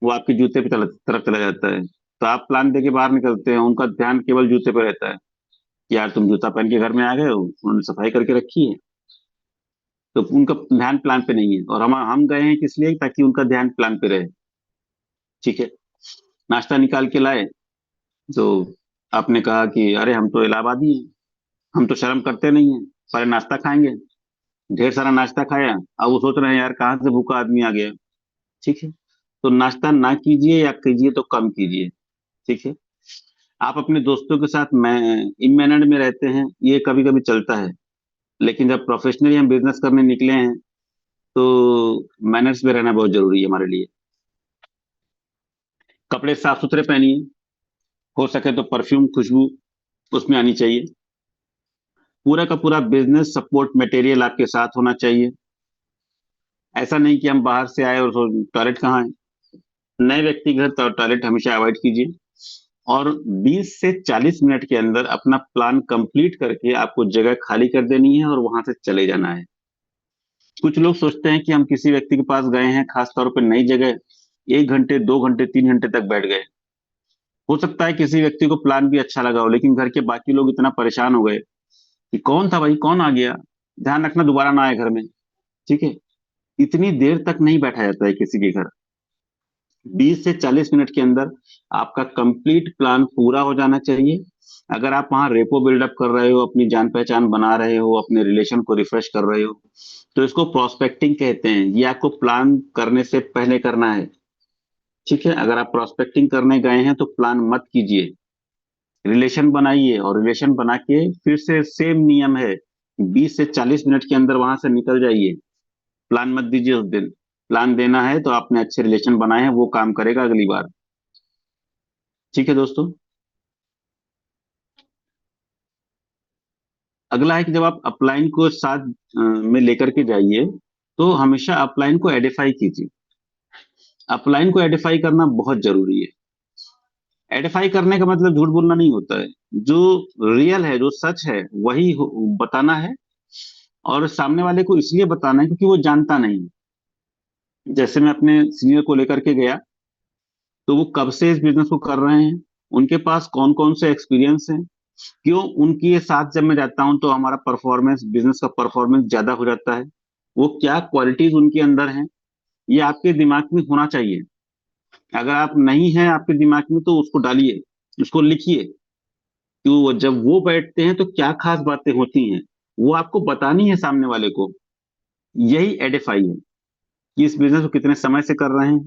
वो आपके जूते पे तरफ चला जाता है। तो आप प्लान दे के बाहर निकलते हैं, उनका ध्यान केवल जूते पे रहता है कि यार तुम जूता पहन के घर में आ गए हो, उन्होंने सफाई करके रखी है। तो उनका ध्यान प्लान पे नहीं है और हम गए हैं किस लिए, ताकि उनका ध्यान प्लान पे रहे। ठीक है, नाश्ता निकाल के लाए तो आपने कहा कि अरे हम तो इलाहाबादी हैं, हम तो शर्म करते नहीं है, पहले नाश्ता खाएंगे। ढेर सारा नाश्ता खाया, अब वो सोच रहे हैं यार कहाँ से भूखा आदमी आ गया। ठीक है, तो नाश्ता ना कीजिए या कीजिए तो कम कीजिए। ठीक है, आप अपने दोस्तों के साथ मैं इमेनेंट में रहते हैं, ये कभी कभी चलता है, लेकिन जब प्रोफेशनली हम बिजनेस करने निकले हैं तो मैनर्स में रहना बहुत जरूरी है हमारे लिए। कपड़े साफ सुथरे पहनिए, हो सके तो परफ्यूम खुशबू उसमें आनी चाहिए। पूरा का पूरा बिजनेस सपोर्ट मटेरियल आपके साथ होना चाहिए। ऐसा नहीं कि हम बाहर से आए और टॉयलेट कहाँ है। नए व्यक्ति के घर टॉयलेट हमेशा अवॉइड कीजिए और 20 से 40 मिनट के अंदर अपना प्लान कंप्लीट करके आपको जगह खाली कर देनी है और वहां से चले जाना है। कुछ लोग सोचते हैं कि हम किसी व्यक्ति के पास गए हैं, खास तौर पर नई जगह, 1 घंटे 2 घंटे 3 घंटे तक बैठ गए। हो सकता है किसी व्यक्ति को प्लान भी अच्छा लगा हो लेकिन घर के बाकी लोग इतना परेशान हो गए कि कौन था भाई, कौन आ गया, ध्यान रखना दोबारा ना आए घर में। ठीक है, इतनी देर तक नहीं बैठा जाता है किसी के घर। 20 से 40 मिनट के अंदर आपका कंप्लीट प्लान पूरा हो जाना चाहिए। अगर आप वहाँ रेपो बिल्डअप कर रहे हो, अपनी जान पहचान बना रहे हो, अपने रिलेशन को रिफ्रेश कर रहे हो, तो इसको प्रोस्पेक्टिंग कहते हैं। ये आपको प्लान करने से पहले करना है। ठीक है, अगर आप प्रोस्पेक्टिंग करने गए हैं तो प्लान मत कीजिए, रिलेशन बनाइए, और रिलेशन बना के फिर से सेम नियम है, 20 से 40 मिनट के अंदर वहां से निकल जाइए। प्लान मत दीजिए उस दिन। प्लान देना है तो आपने अच्छे रिलेशन बनाए हैं, वो काम करेगा अगली बार। ठीक है दोस्तों। अगला है कि जब आप अपलाइन को साथ में लेकर के जाइए, तो हमेशा अपलाइन को एडिफाई कीजिए। अपलाइन को एडिफाई करना बहुत जरूरी है। एडिफाई करने का मतलब झूठ बोलना नहीं होता है। जो रियल है, जो सच है, वही बताना है। और सामने वाले को इसलिए बताना है क्योंकि वो जानता नहीं। जैसे मैं अपने सीनियर को लेकर के गया, तो वो कब से इस बिजनेस को कर रहे हैं, उनके पास कौन कौन से एक्सपीरियंस हैं, क्यों उनकी ये साथ जब मैं जाता हूं तो हमारा परफॉर्मेंस, बिजनेस का परफॉर्मेंस ज्यादा हो जाता है, वो क्या क्वालिटीज उनके अंदर हैं, ये आपके दिमाग में होना चाहिए। अगर आप नहीं है आपके दिमाग में, तो उसको डालिए, उसको लिखिए कि वो जब वो बैठते हैं तो क्या खास बातें होती हैं, वो आपको बतानी है सामने वाले को। यही एडिफाई है कि इस बिजनेस को कितने समय से कर रहे हैं,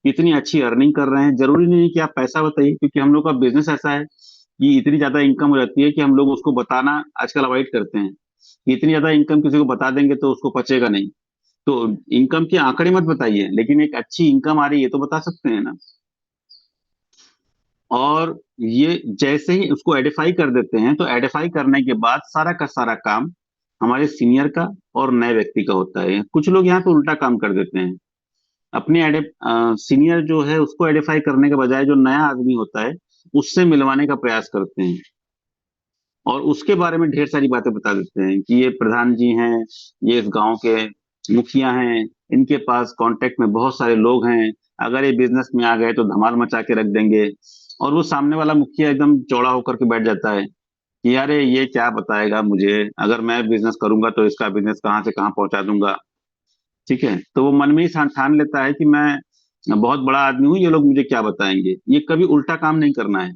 कितनी अच्छी अर्निंग कर रहे हैं। जरूरी नहीं है कि आप पैसा बताइए, क्योंकि हम लोग का बिजनेस ऐसा है कि इतनी ज्यादा इनकम हो जाती है कि हम लोग उसको बताना आजकल अवॉइड करते हैं। कि इतनी ज्यादा इनकम किसी को बता देंगे तो उसको पचेगा नहीं। तो इनकम के आंकड़े मत बताइए, लेकिन एक अच्छी इनकम आ रही है तो बता सकते हैं ना। और ये जैसे ही उसको एडिफाई कर देते हैं, तो एडिफाई करने के बाद सारा का सारा काम हमारे सीनियर का और नए व्यक्ति का होता है। कुछ लोग यहाँ पे उल्टा काम कर देते हैं, अपने सीनियर जो है उसको आइडेंटिफाई करने के बजाय जो नया आदमी होता है उससे मिलवाने का प्रयास करते हैं, और उसके बारे में ढेर सारी बातें बता देते हैं कि ये प्रधान जी हैं, ये इस गांव के मुखिया हैं, इनके पास कांटेक्ट में बहुत सारे लोग हैं, अगर ये बिजनेस में आ गए तो धमाल मचा के रख देंगे। और वो सामने वाला मुखिया एकदम चौड़ा होकर के बैठ जाता है कि यार ये क्या बताएगा मुझे, अगर मैं बिजनेस करूंगा तो इसका बिजनेस कहाँ से कहाँ पहुंचा दूंगा। ठीक है, तो वो मन में ही ठान लेता है कि मैं बहुत बड़ा आदमी हूँ, ये लोग मुझे क्या बताएंगे। ये कभी उल्टा काम नहीं करना है।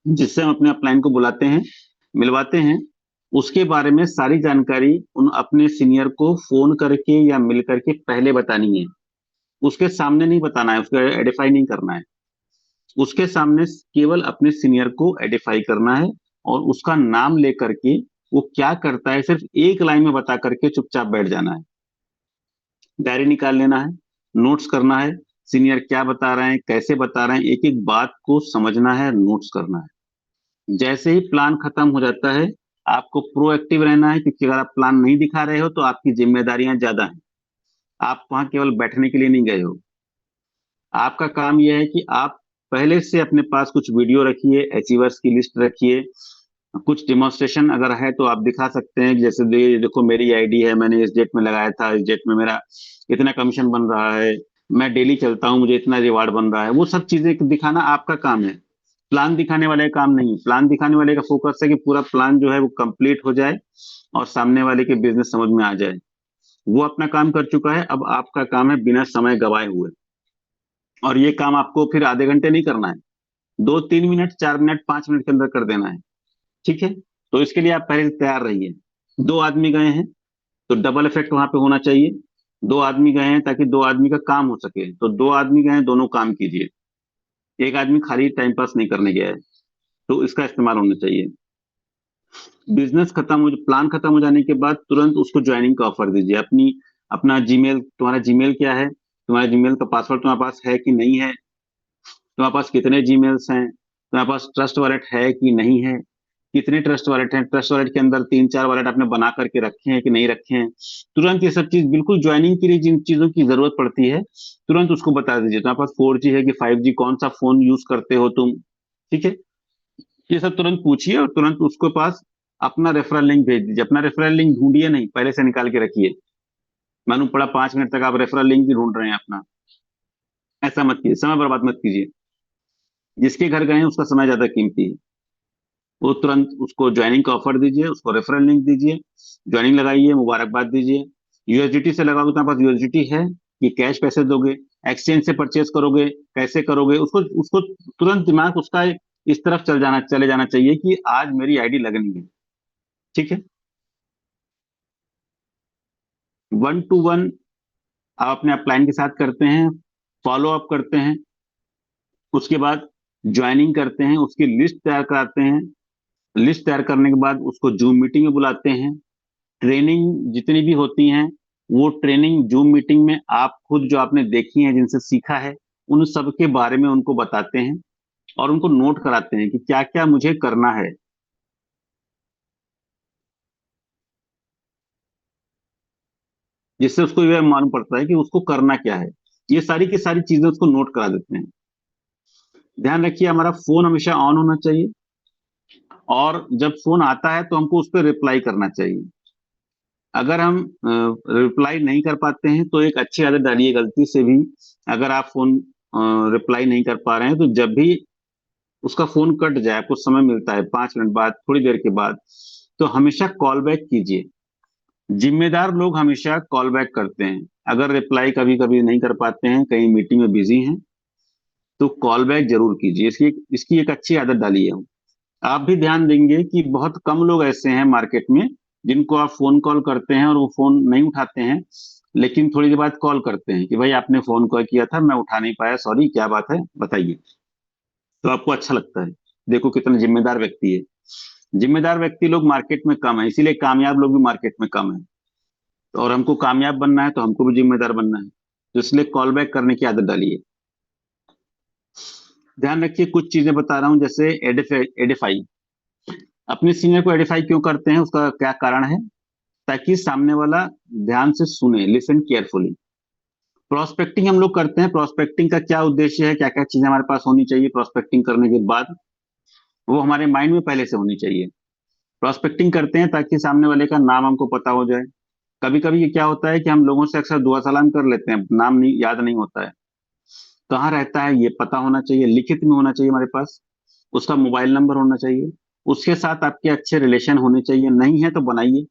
जिससे हम अपने अपलाइन को बुलाते हैं, मिलवाते हैं, उसके बारे में सारी जानकारी उन अपने सीनियर को फोन करके या मिल करके पहले बतानी है। उसके सामने नहीं बताना है, उसको एडिफाई नहीं करना है। उसके सामने केवल अपने सीनियर को एडिफाई करना है, और उसका नाम लेकर के वो क्या करता है सिर्फ एक लाइन में बता करके चुपचाप बैठ जाना है। डायरी निकाल लेना है, नोट्स करना है, सीनियर क्या बता रहे हैं, कैसे बता रहे हैं, एक एक बात को समझना है, नोट्स करना है। जैसे ही प्लान खत्म हो जाता है, आपको प्रोएक्टिव रहना है, क्योंकि अगर आप प्लान नहीं दिखा रहे हो तो आपकी जिम्मेदारियां ज्यादा हैं। आप वहां केवल बैठने के लिए नहीं गए हो। आपका काम यह है कि आप पहले से अपने पास कुछ वीडियो रखिए, अचीवर्स की लिस्ट रखिए, कुछ डिमॉन्स्ट्रेशन अगर है तो आप दिखा सकते हैं कि जैसे देखो मेरी आईडी है, मैंने इस डेट में लगाया था, इस डेट में मेरा इतना कमीशन बन रहा है, मैं डेली चलता हूँ, मुझे इतना रिवार्ड बन रहा है। वो सब चीजें दिखाना आपका काम है, प्लान दिखाने वाले का काम नहीं। प्लान दिखाने वाले का फोकस है कि पूरा प्लान जो है वो कंप्लीट हो जाए और सामने वाले के बिजनेस समझ में आ जाए। वो अपना काम कर चुका है, अब आपका काम है बिना समय गवाए हुए। और ये काम आपको फिर आधे घंटे नहीं करना है, 2-3 मिनट, 4 मिनट, 5 मिनट के अंदर कर देना है। ठीक है, तो इसके लिए आप पहले से तैयार रहिए। दो आदमी गए हैं तो डबल इफेक्ट वहां पे होना चाहिए। दो आदमी गए हैं ताकि दो आदमी का काम हो सके, तो दो आदमी गए हैं, दोनों काम कीजिए। एक आदमी खाली टाइम पास नहीं करने गया है, तो इसका इस्तेमाल होना चाहिए। बिजनेस खत्म हो, प्लान खत्म हो जाने के बाद तुरंत उसको ज्वाइनिंग का ऑफर दीजिए। अपना जीमेल, तुम्हारा जीमेल क्या है, तुम्हारा जीमेल का पासवर्ड तुम्हारे पास है कि नहीं है, तुम्हारे पास कितने जीमेल्स हैं, तुम्हारे पास ट्रस्ट वॉलेट है कि नहीं है, कितने ट्रस्ट वॉलेट हैं, ट्रस्ट वॉलेट के अंदर 3-4 वॉलेट आपने बना करके रखे हैं कि नहीं रखे हैं। तुरंत ये सब चीज बिल्कुल ज्वाइनिंग के लिए जिन चीजों की जरूरत पड़ती है, तुरंत उसको बता दीजिए। तुम्हारे पास 4G है कि 5G, कौन सा फोन यूज करते हो तुम। ठीक है, ये सब तुरंत पूछिए, और तुरंत उसके पास अपना रेफरल लिंक भेज दीजिए। अपना रेफरल लिंक ढूंढिए नहीं, पहले से निकाल के रखिए। मालूम पड़ा 5 मिनट तक आप रेफरल लिंक भी ढूंढ रहे हैं अपना, ऐसा मत कीजिए, समय बर्बाद मत कीजिए। जिसके घर गए हैं उसका समय ज्यादा कीमती है। वो तुरंत उसको ज्वाइनिंग का ऑफर दीजिए, उसको रेफरल लिंक दीजिए, ज्वाइनिंग लगाइए, मुबारकबाद दीजिए। यूएसडीटी से लगाओगे तो आपके पास यूएसडीटी है कि कैश पैसे दोगे। एक्सचेंज से परचेज करोगे, कैसे करोगे, उसको उसको तुरंत दिमाग उसका इस तरफ चले जाना चाहिए कि आज मेरी आईडी लगनी है। ठीक है। 1 to 1 आप अपने अपलाइन के साथ करते हैं, फॉलो अप करते हैं, उसके बाद ज्वाइनिंग करते हैं, उसकी लिस्ट तैयार कराते हैं, लिस्ट तैयार करने के बाद उसको जूम मीटिंग में बुलाते हैं। ट्रेनिंग जितनी भी होती हैं, वो ट्रेनिंग जूम मीटिंग में आप खुद जो आपने देखी है, जिनसे सीखा है, उन सब के बारे में उनको बताते हैं और उनको नोट कराते हैं कि क्या क्या मुझे करना है, जिससे उसको यह मालूम पड़ता है कि उसको करना क्या है। ये सारी की सारी चीजें उसको नोट करा देते हैं। ध्यान रखिए, हमारा फोन हमेशा ऑन होना चाहिए, और जब फोन आता है तो हमको उस पर रिप्लाई करना चाहिए। अगर हम रिप्लाई नहीं कर पाते हैं तो एक अच्छी आदत डालिए गलती से भी, अगर आप फोन रिप्लाई नहीं कर पा रहे हैं तो जब भी उसका फोन कट जाए, आपको समय मिलता है 5 मिनट बाद, थोड़ी देर के बाद, तो हमेशा कॉल बैक कीजिए। जिम्मेदार लोग हमेशा कॉल बैक करते हैं। अगर रिप्लाई कभी कभी नहीं कर पाते हैं, कहीं मीटिंग में बिजी हैं, तो कॉल बैक जरूर कीजिए। इसकी इसकी एक अच्छी आदत डालिए। आप भी ध्यान देंगे कि बहुत कम लोग ऐसे हैं मार्केट में जिनको आप फोन कॉल करते हैं और वो फोन नहीं उठाते हैं, लेकिन थोड़ी देर बाद कॉल करते हैं कि भाई आपने फोन कॉल किया था, मैं उठा नहीं पाया, सॉरी, क्या बात है बताइए। तो आपको अच्छा लगता है। देखो कितना जिम्मेदार व्यक्ति है। जिम्मेदार व्यक्ति लोग मार्केट में कम है, इसीलिए कामयाब लोग भी मार्केट में कम है। और हमको कामयाब बनना है तो हमको भी जिम्मेदार बनना है, तो इसलिए कॉल बैक करने की आदत डालिए। ध्यान रखिए, कुछ चीजें बता रहा हूं, जैसे एडिफाई। अपने सीनियर को एडिफाई क्यों करते हैं, उसका क्या कारण है? ताकि सामने वाला ध्यान से सुने, लिसन केयरफुली। प्रोस्पेक्टिंग हम लोग करते हैं, प्रोस्पेक्टिंग का क्या उद्देश्य है, क्या क्या चीजें हमारे पास होनी चाहिए प्रोस्पेक्टिंग करने के बाद, वो हमारे माइंड में पहले से होनी चाहिए। प्रोस्पेक्टिंग करते हैं ताकि सामने वाले का नाम हमको पता हो जाए। कभी कभी ये क्या होता है कि हम लोगों से अक्सर दुआ सलाम कर लेते हैं, नाम नहीं याद नहीं होता है, कहाँ रहता है ये पता होना चाहिए, लिखित में होना चाहिए हमारे पास, उसका मोबाइल नंबर होना चाहिए, उसके साथ आपके अच्छे रिलेशन होने चाहिए, नहीं है तो बनाइए,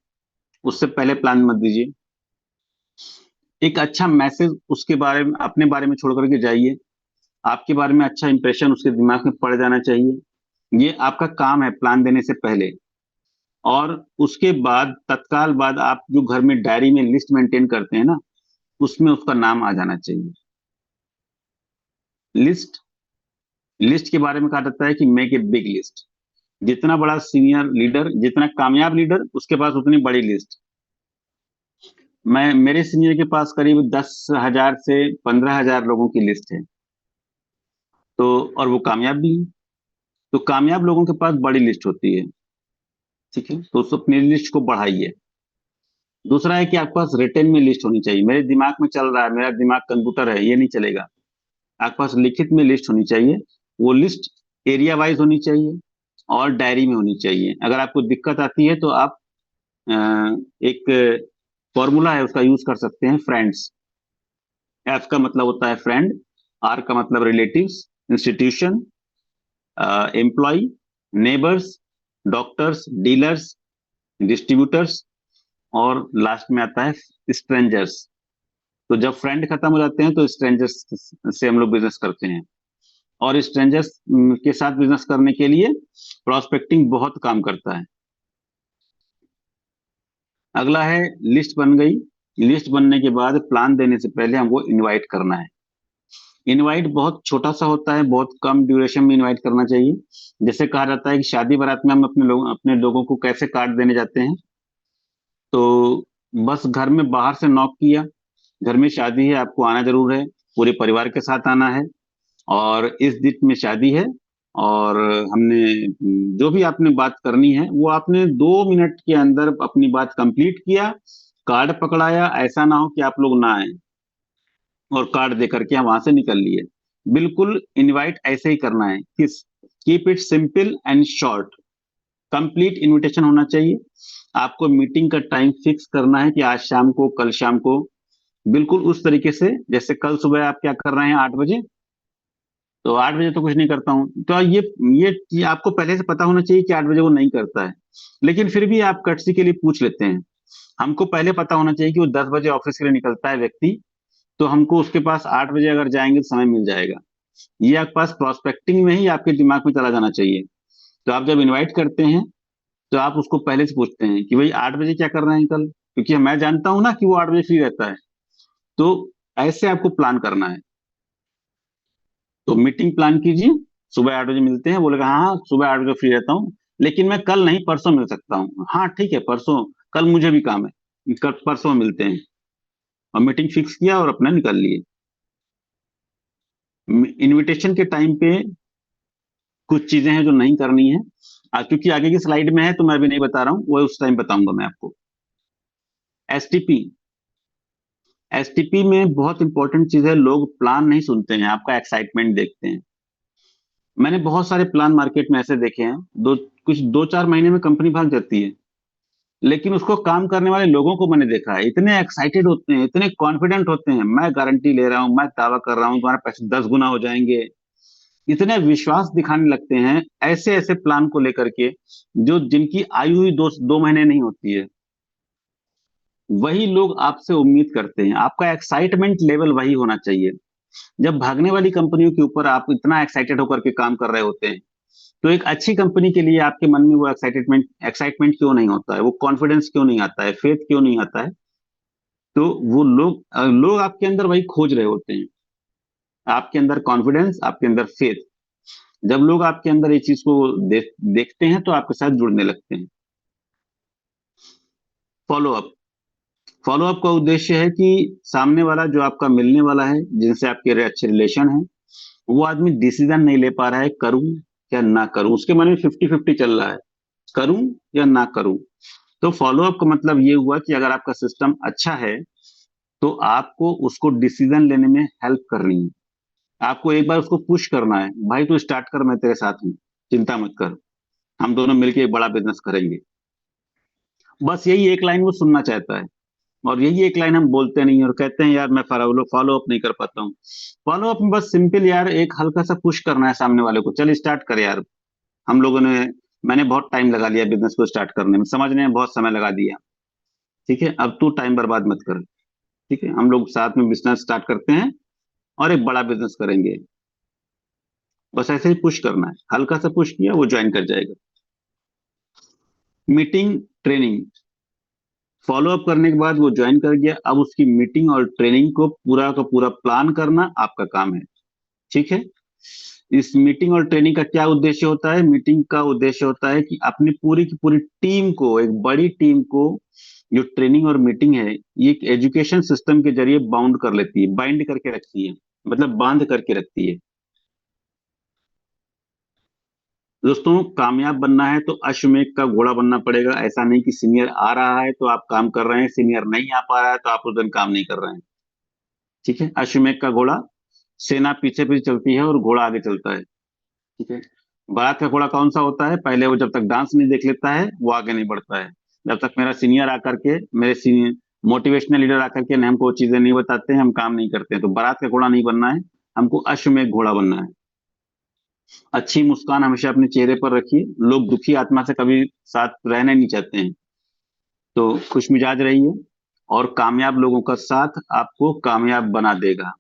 उससे पहले प्लान मत दीजिए। एक अच्छा मैसेज उसके बारे में, अपने बारे में छोड़ करके जाइए, आपके बारे में अच्छा इंप्रेशन उसके दिमाग में पड़ जाना चाहिए। ये आपका काम है प्लान देने से पहले। और उसके बाद तत्काल बाद आप जो घर में डायरी में लिस्ट मेंटेन करते हैं ना, उसमें उसका नाम आ जाना चाहिए। लिस्ट लिस्ट के बारे में कहा जाता है कि मेक ए बिग लिस्ट। जितना बड़ा सीनियर लीडर, जितना कामयाब लीडर, उसके पास उतनी बड़ी लिस्ट। मैं मेरे सीनियर के पास करीब 10,000 से 15,000 लोगों की लिस्ट है। तो और वो कामयाब भी है। तो कामयाब लोगों के पास बड़ी लिस्ट होती है। ठीक है, तो उस अपनी लिस्ट को बढ़ाइए। दूसरा है कि आपके पास रिटेन में लिस्ट होनी चाहिए। मेरे दिमाग में चल रहा है, मेरा दिमाग कंप्यूटर है, ये नहीं चलेगा। आपके पास लिखित में लिस्ट होनी चाहिए। वो लिस्ट एरिया वाइज होनी चाहिए और डायरी में होनी चाहिए। अगर आपको दिक्कत आती है तो आप अ, एक फॉर्मूला है उसका यूज कर सकते हैं, फ्रेंड्स। एफ का मतलब होता है फ्रेंड, आर का मतलब relatives, institution, employ, neighbours, doctors, dealers, distributors, और लास्ट में आता है स्ट्रेंजर्स। तो जब फ्रेंड खत्म हो जाते हैं तो स्ट्रेंजर्स से हम लोग बिजनेस करते हैं। और स्ट्रेंजर्स के साथ बिजनेस करने के लिए प्रोस्पेक्टिंग बहुत काम करता है। अगला है, लिस्ट बन गई। लिस्ट बनने के बाद प्लान देने से पहले हमको इनवाइट करना है। इनवाइट बहुत छोटा सा होता है, बहुत कम ड्यूरेशन में इनवाइट करना चाहिए। जैसे कहा जाता है कि शादी बारात में हम अपने लोगों को कैसे कार्ड देने जाते हैं, तो बस घर में बाहर से नॉक किया, घर में शादी है, आपको आना जरूर है, पूरे परिवार के साथ आना है, और इस दिन में शादी है, और हमने जो भी आपने बात करनी है वो आपने 2 मिनट के अंदर अपनी बात कंप्लीट किया, कार्ड पकड़ाया, ऐसा ना हो कि आप लोग ना आए और कार्ड दे करके हम वहां से निकल लिए। बिल्कुल इनवाइट ऐसे ही करना है, किस keep it simple and short. Complete invitation होना चाहिए। आपको मीटिंग का टाइम फिक्स करना है कि आज शाम को, कल शाम को, बिल्कुल उस तरीके से जैसे कल सुबह आप क्या कर रहे हैं 8 बजे, तो 8 बजे तो कुछ नहीं करता हूँ, तो ये चीज आपको पहले से पता होना चाहिए कि 8 बजे वो नहीं करता है, लेकिन फिर भी आप कटसी के लिए पूछ लेते हैं। हमको पहले पता होना चाहिए कि वो 10 बजे ऑफिस के लिए निकलता है व्यक्ति, तो हमको उसके पास 8 बजे अगर जाएंगे तो समय मिल जाएगा। ये आपके पास प्रोस्पेक्टिंग में ही आपके दिमाग में चला जाना चाहिए। तो आप जब इनवाइट करते हैं तो आप उसको पहले से पूछते हैं कि भाई 8 बजे क्या कर रहे हैं कल, क्योंकि मैं जानता हूं ना कि वो 8 बजे फ्री रहता है। तो ऐसे आपको प्लान करना है। तो मीटिंग प्लान कीजिए, सुबह 8 बजे मिलते हैं, बोलेगा हाँ हाँ सुबह 8 बजे फ्री रहता हूँ, लेकिन मैं कल नहीं परसों मिल सकता हूँ। हाँ ठीक है परसों, कल मुझे भी काम है, कल परसों मिलते हैं। और मीटिंग फिक्स किया और अपना निकल लिए। इनविटेशन के टाइम पे कुछ चीजें हैं जो नहीं करनी है। क्योंकि आगे की स्लाइड में है तो मैं अभी नहीं बता रहा हूँ, वो उस टाइम बताऊंगा मैं आपको। एसटीपी, एसटीपी में बहुत इंपॉर्टेंट चीज है, लोग प्लान नहीं सुनते हैं, आपका एक्साइटमेंट देखते हैं। मैंने बहुत सारे प्लान मार्केट में ऐसे देखे हैं, कुछ 2-4 महीने में कंपनी भाग जाती है, लेकिन उसको काम करने वाले लोगों को मैंने देखा है, इतने एक्साइटेड होते हैं, इतने कॉन्फिडेंट होते हैं, मैं गारंटी ले रहा हूं, मैं दावा कर रहा हूं तुम्हारे पैसे 10 गुना हो जाएंगे। इतने विश्वास दिखाने लगते हैं ऐसे ऐसे प्लान को लेकर के, जो जिनकी आयु ही 2 2 महीने नहीं होती है। वही लोग आपसे उम्मीद करते हैं, आपका एक्साइटमेंट लेवल वही होना चाहिए। जब भागने वाली कंपनियों के ऊपर आप इतना एक्साइटेड होकर के काम कर रहे होते हैं, तो एक अच्छी कंपनी के लिए आपके मन में वो एक्साइटमेंट एक्साइटमेंट क्यों नहीं होता है, वो कॉन्फिडेंस क्यों नहीं आता है, फेथ क्यों नहीं आता है? तो वो लोग आपके अंदर वही खोज रहे होते हैं, आपके अंदर कॉन्फिडेंस, आपके अंदर फेथ। जब लोग आपके अंदर ये चीज को देखते हैं तो आपके साथ जुड़ने लगते हैं। फॉलो अप, फॉलो अप का उद्देश्य है कि सामने वाला जो आपका मिलने वाला है, जिनसे आपके अच्छे रिलेशन है, वो आदमी डिसीजन नहीं ले पा रहा है करूं या ना करूं, उसके मन में 50-50 चल रहा है, करूं या ना करूं। तो फॉलो अप का मतलब ये हुआ कि अगर आपका सिस्टम अच्छा है तो आपको उसको डिसीजन लेने में हेल्प करनी है। आपको एक बार उसको पुश करना है, भाई तू स्टार्ट कर, मैं तेरे साथ हूँ, चिंता मत कर, हम दोनों मिलकर एक बड़ा बिजनेस करेंगे। बस यही एक लाइन वो सुनना चाहता है, और यही एक लाइन हम बोलते नहीं और कहते हैं यार मैं फॉलो फॉलो अप नहीं कर पाता हूँ। फॉलो अप में बस सिंपल यार एक हल्का सा पुश करना है सामने वाले को, चल स्टार्ट कर यार। हम लोगों ने मैंने बहुत टाइम लगा लिया बिजनेस को स्टार्ट करने में, समझने में बहुत समय लगा दिया, ठीक है अब तू टाइम बर्बाद मत कर। ठीक है हम लोग साथ में बिजनेस स्टार्ट करते हैं और एक बड़ा बिजनेस करेंगे। बस ऐसे ही पुश करना है, हल्का सा पुश किया वो ज्वाइन कर जाएगा। मीटिंग ट्रेनिंग, फॉलो अप करने के बाद वो ज्वाइन कर गया, अब उसकी मीटिंग और ट्रेनिंग को पूरा का पूरा प्लान करना आपका काम है। ठीक है, इस मीटिंग और ट्रेनिंग का क्या उद्देश्य होता है? मीटिंग का उद्देश्य होता है कि अपनी पूरी की पूरी टीम को, एक बड़ी टीम को, जो ट्रेनिंग और मीटिंग है ये एक एजुकेशन सिस्टम के जरिए बाउंड कर लेती है, बाइंड करके रखती है, मतलब बांध करके रखती है। दोस्तों कामयाब बनना है तो अश्वमेध का घोड़ा बनना पड़ेगा। ऐसा नहीं कि सीनियर आ रहा है तो आप काम कर रहे हैं, सीनियर नहीं आ पा रहा है तो आप उस दिन काम नहीं कर रहे हैं। ठीक है, अश्वमेध का घोड़ा, सेना पीछे पीछे चलती है और घोड़ा आगे चलता है। ठीक है, बारात का घोड़ा कौन सा होता है? पहले वो जब तक डांस नहीं देख लेता है वो आगे नहीं बढ़ता है। जब तक मेरा सीनियर आकर के, मेरे सीनियर मोटिवेशनल लीडर आकर के हमको चीजें नहीं बताते हैं, हम काम नहीं करते हैं। तो बारात का घोड़ा नहीं बनना है, हमको अश्वमेध घोड़ा बनना है। अच्छी मुस्कान हमेशा अपने चेहरे पर रखिए, लोग दुखी आत्मा से कभी साथ रहना नहीं चाहते हैं। तो खुश मिजाज रहिए, और कामयाब लोगों का साथ आपको कामयाब बना देगा।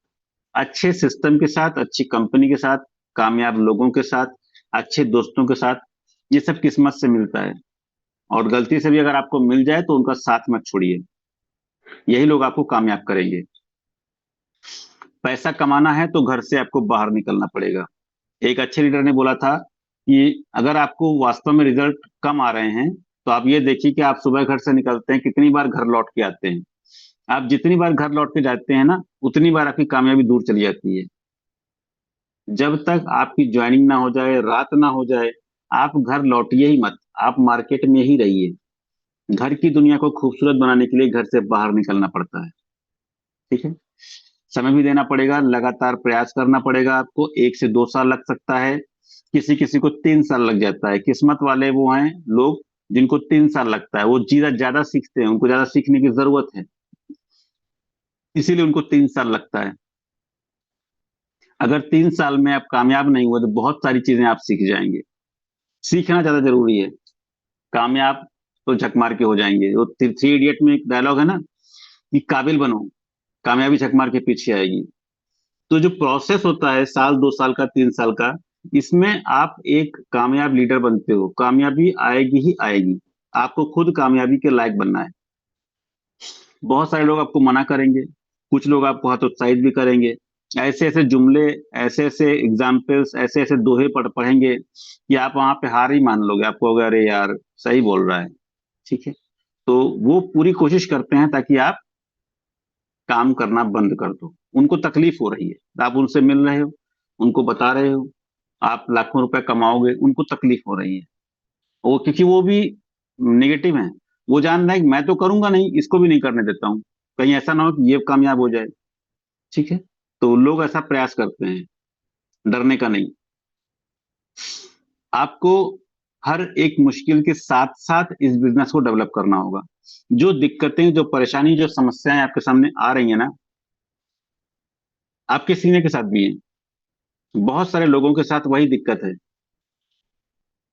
अच्छे सिस्टम के साथ, अच्छी कंपनी के साथ, कामयाब लोगों के साथ, अच्छे दोस्तों के साथ, ये सब किस्मत से मिलता है। और गलती से भी अगर आपको मिल जाए तो उनका साथ मत छोड़िए, यही लोग आपको कामयाब करेंगे। पैसा कमाना है तो घर से आपको बाहर निकलना पड़ेगा। एक अच्छे लीडर ने बोला था कि अगर आपको वास्तव में रिजल्ट कम आ रहे हैं तो आप ये देखिए कि आप सुबह घर से निकलते हैं कितनी बार घर लौट के आते हैं। आप जितनी बार घर लौट के जाते हैं ना, उतनी बार आपकी कामयाबी दूर चली जाती है। जब तक आपकी ज्वाइनिंग ना हो जाए, रात ना हो जाए, आप घर लौटिए ही मत, आप मार्केट में ही रहिए। घर की दुनिया को खूबसूरत बनाने के लिए घर से बाहर निकलना पड़ता है। ठीक है, समय भी देना पड़ेगा, लगातार प्रयास करना पड़ेगा आपको, 1 से 2 साल लग सकता है, किसी किसी को 3 साल लग जाता है। किस्मत वाले वो हैं लोग जिनको 3 साल लगता है, वो ज्यादा ज्यादा सीखते हैं, उनको ज्यादा सीखने की जरूरत है, इसीलिए उनको 3 साल लगता है। अगर 3 साल में आप कामयाब नहीं हुए तो बहुत सारी चीजें आप सीख जाएंगे। सीखना ज्यादा जरूरी है, कामयाब तो झक मार के हो जाएंगे। वो 3 इडियट में एक डायलॉग है ना कि काबिल बनो, कामयाबी झक मार के पीछे आएगी। तो जो प्रोसेस होता है साल 2 साल का 3 साल का, इसमें आप एक कामयाब लीडर बनते हो, कामयाबी आएगी ही आएगी। आपको खुद कामयाबी के लायक बनना है। बहुत सारे लोग आपको मना करेंगे, कुछ लोग आपको हतोत्साहित भी करेंगे। ऐसे ऐसे जुमले, ऐसे ऐसे एग्जाम्पल्स, ऐसे ऐसे दोहे पढ़ेंगे कि आप वहां पे हार ही मान लोगे। आपको होगा अरे यार सही बोल रहा है। ठीक है। तो वो पूरी कोशिश करते हैं ताकि आप काम करना बंद कर दो। उनको तकलीफ हो रही है, आप उनसे मिल रहे हो, उनको बता रहे हो आप लाखों रुपए कमाओगे, उनको तकलीफ हो रही है। वो क्योंकि वो भी नेगेटिव है। वो जान रहा है कि मैं तो करूंगा नहीं, इसको भी नहीं करने देता हूँ, कहीं ऐसा ना हो कि ये कामयाब हो जाए। ठीक है। तो लोग ऐसा प्रयास करते हैं, डरने का नहीं। आपको हर एक मुश्किल के साथ साथ इस बिजनेस को डेवलप करना होगा। जो दिक्कतें, जो परेशानी, जो समस्याएं आपके सामने आ रही है ना, आपके सीनियर के साथ भी है, बहुत सारे लोगों के साथ वही दिक्कत है।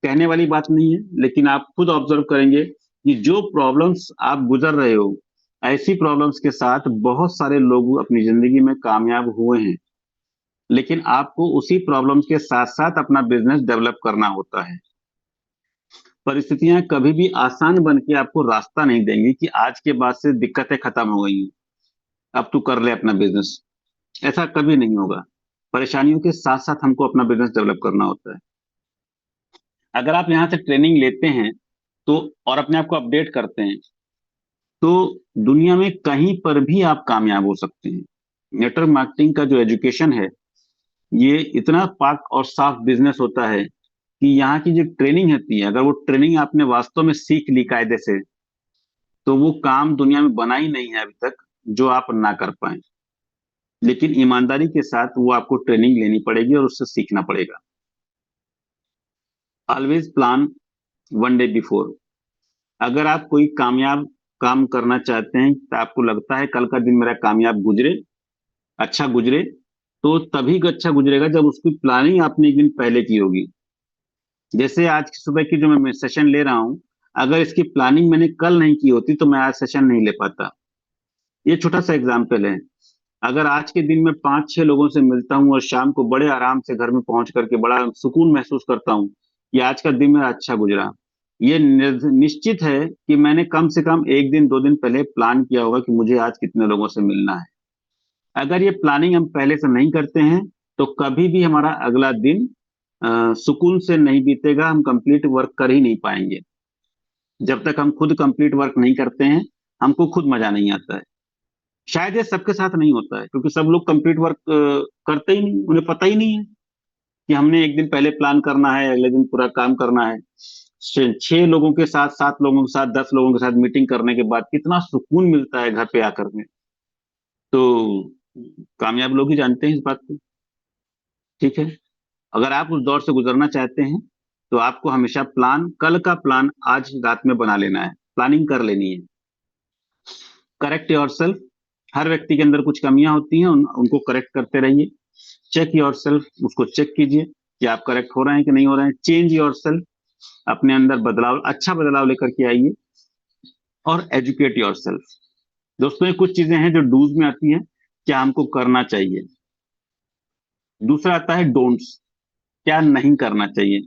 कहने वाली बात नहीं है, लेकिन आप खुद ऑब्जर्व करेंगे कि जो प्रॉब्लम्स आप गुजर रहे हो, ऐसी प्रॉब्लम्स के साथ बहुत सारे लोग अपनी जिंदगी में कामयाब हुए हैं। लेकिन आपको उसी प्रॉब्लम्स के साथ साथ अपना बिजनेस डेवलप करना होता है। परिस्थितियां कभी भी आसान बन के आपको रास्ता नहीं देंगी कि आज के बाद से दिक्कतें खत्म हो गई हैं, अब तू कर ले अपना बिजनेस। ऐसा कभी नहीं होगा। परेशानियों के साथ साथ हमको अपना बिजनेस डेवलप करना होता है। अगर आप यहाँ से ट्रेनिंग लेते हैं तो, और अपने आप को अपडेट करते हैं, तो दुनिया में कहीं पर भी आप कामयाब हो सकते हैं। नेटवर्क मार्केटिंग का जो एजुकेशन है, ये इतना पाक और साफ बिजनेस होता है कि यहाँ की जो ट्रेनिंग होती है, अगर वो ट्रेनिंग आपने वास्तव में सीख ली कायदे से, तो वो काम दुनिया में बना ही नहीं है अभी तक जो आप ना कर पाए। लेकिन ईमानदारी के साथ वो आपको ट्रेनिंग लेनी पड़ेगी और उससे सीखना पड़ेगा। Always plan 1 day before. अगर आप कोई कामयाब काम करना चाहते हैं, तो आपको लगता है कल का दिन मेरा कामयाब गुजरे, अच्छा गुजरे, तो तभी अच्छा गुजरेगा जब उसकी प्लानिंग आपने एक दिन पहले की होगी। जैसे आज की सुबह की जो मैं सेशन ले रहा हूं, अगर इसकी प्लानिंग मैंने कल नहीं की होती तो मैं आज सेशन नहीं ले पाता। ये छोटा सा एग्जाम्पल है। अगर आज के दिन में 5-6 लोगों से मिलता हूँ और शाम को बड़े आराम से घर में पहुंच करके बड़ा सुकून महसूस करता हूँ कि आज का दिन मेरा अच्छा गुजरा, ये निश्चित है कि मैंने कम से कम 1 दिन 2 दिन पहले प्लान किया होगा कि मुझे आज कितने लोगों से मिलना है। अगर ये प्लानिंग हम पहले से नहीं करते हैं, तो कभी भी हमारा अगला दिन सुकून से नहीं बीतेगा, हम कंप्लीट वर्क कर ही नहीं पाएंगे। जब तक हम खुद कंप्लीट वर्क नहीं करते हैं, हमको खुद मजा नहीं आता है। शायद ये सबके साथ नहीं होता है, क्योंकि सब लोग कंप्लीट वर्क करते ही नहीं, उन्हें पता ही नहीं है कि हमने एक दिन पहले प्लान करना है, अगले दिन पूरा काम करना है। 6 लोगों के साथ, 7 लोगों के साथ, 10 लोगों के साथ मीटिंग करने के बाद कितना सुकून मिलता है घर पे आकर में। तो कामयाब लोग ही जानते हैं इस बात को। ठीक है। अगर आप उस दौर से गुजरना चाहते हैं, तो आपको हमेशा प्लान, कल का प्लान आज रात में बना लेना है, प्लानिंग कर लेनी है। Correct yourself. हर व्यक्ति के अंदर कुछ कमियां होती हैं, उनको करेक्ट करते रहिए। चेक योरसेल्फ, उसको चेक कीजिए कि आप करेक्ट हो रहे हैं कि नहीं हो रहे हैं। चेंज योरसेल्फ, अपने अंदर बदलाव, अच्छा बदलाव लेकर के आइए। और एजुकेट योरसेल्फ। दोस्तों, ये कुछ चीजें हैं जो डूज में आती हैं, क्या हमको करना चाहिए। दूसरा आता है डोंट्स, क्या नहीं करना चाहिए।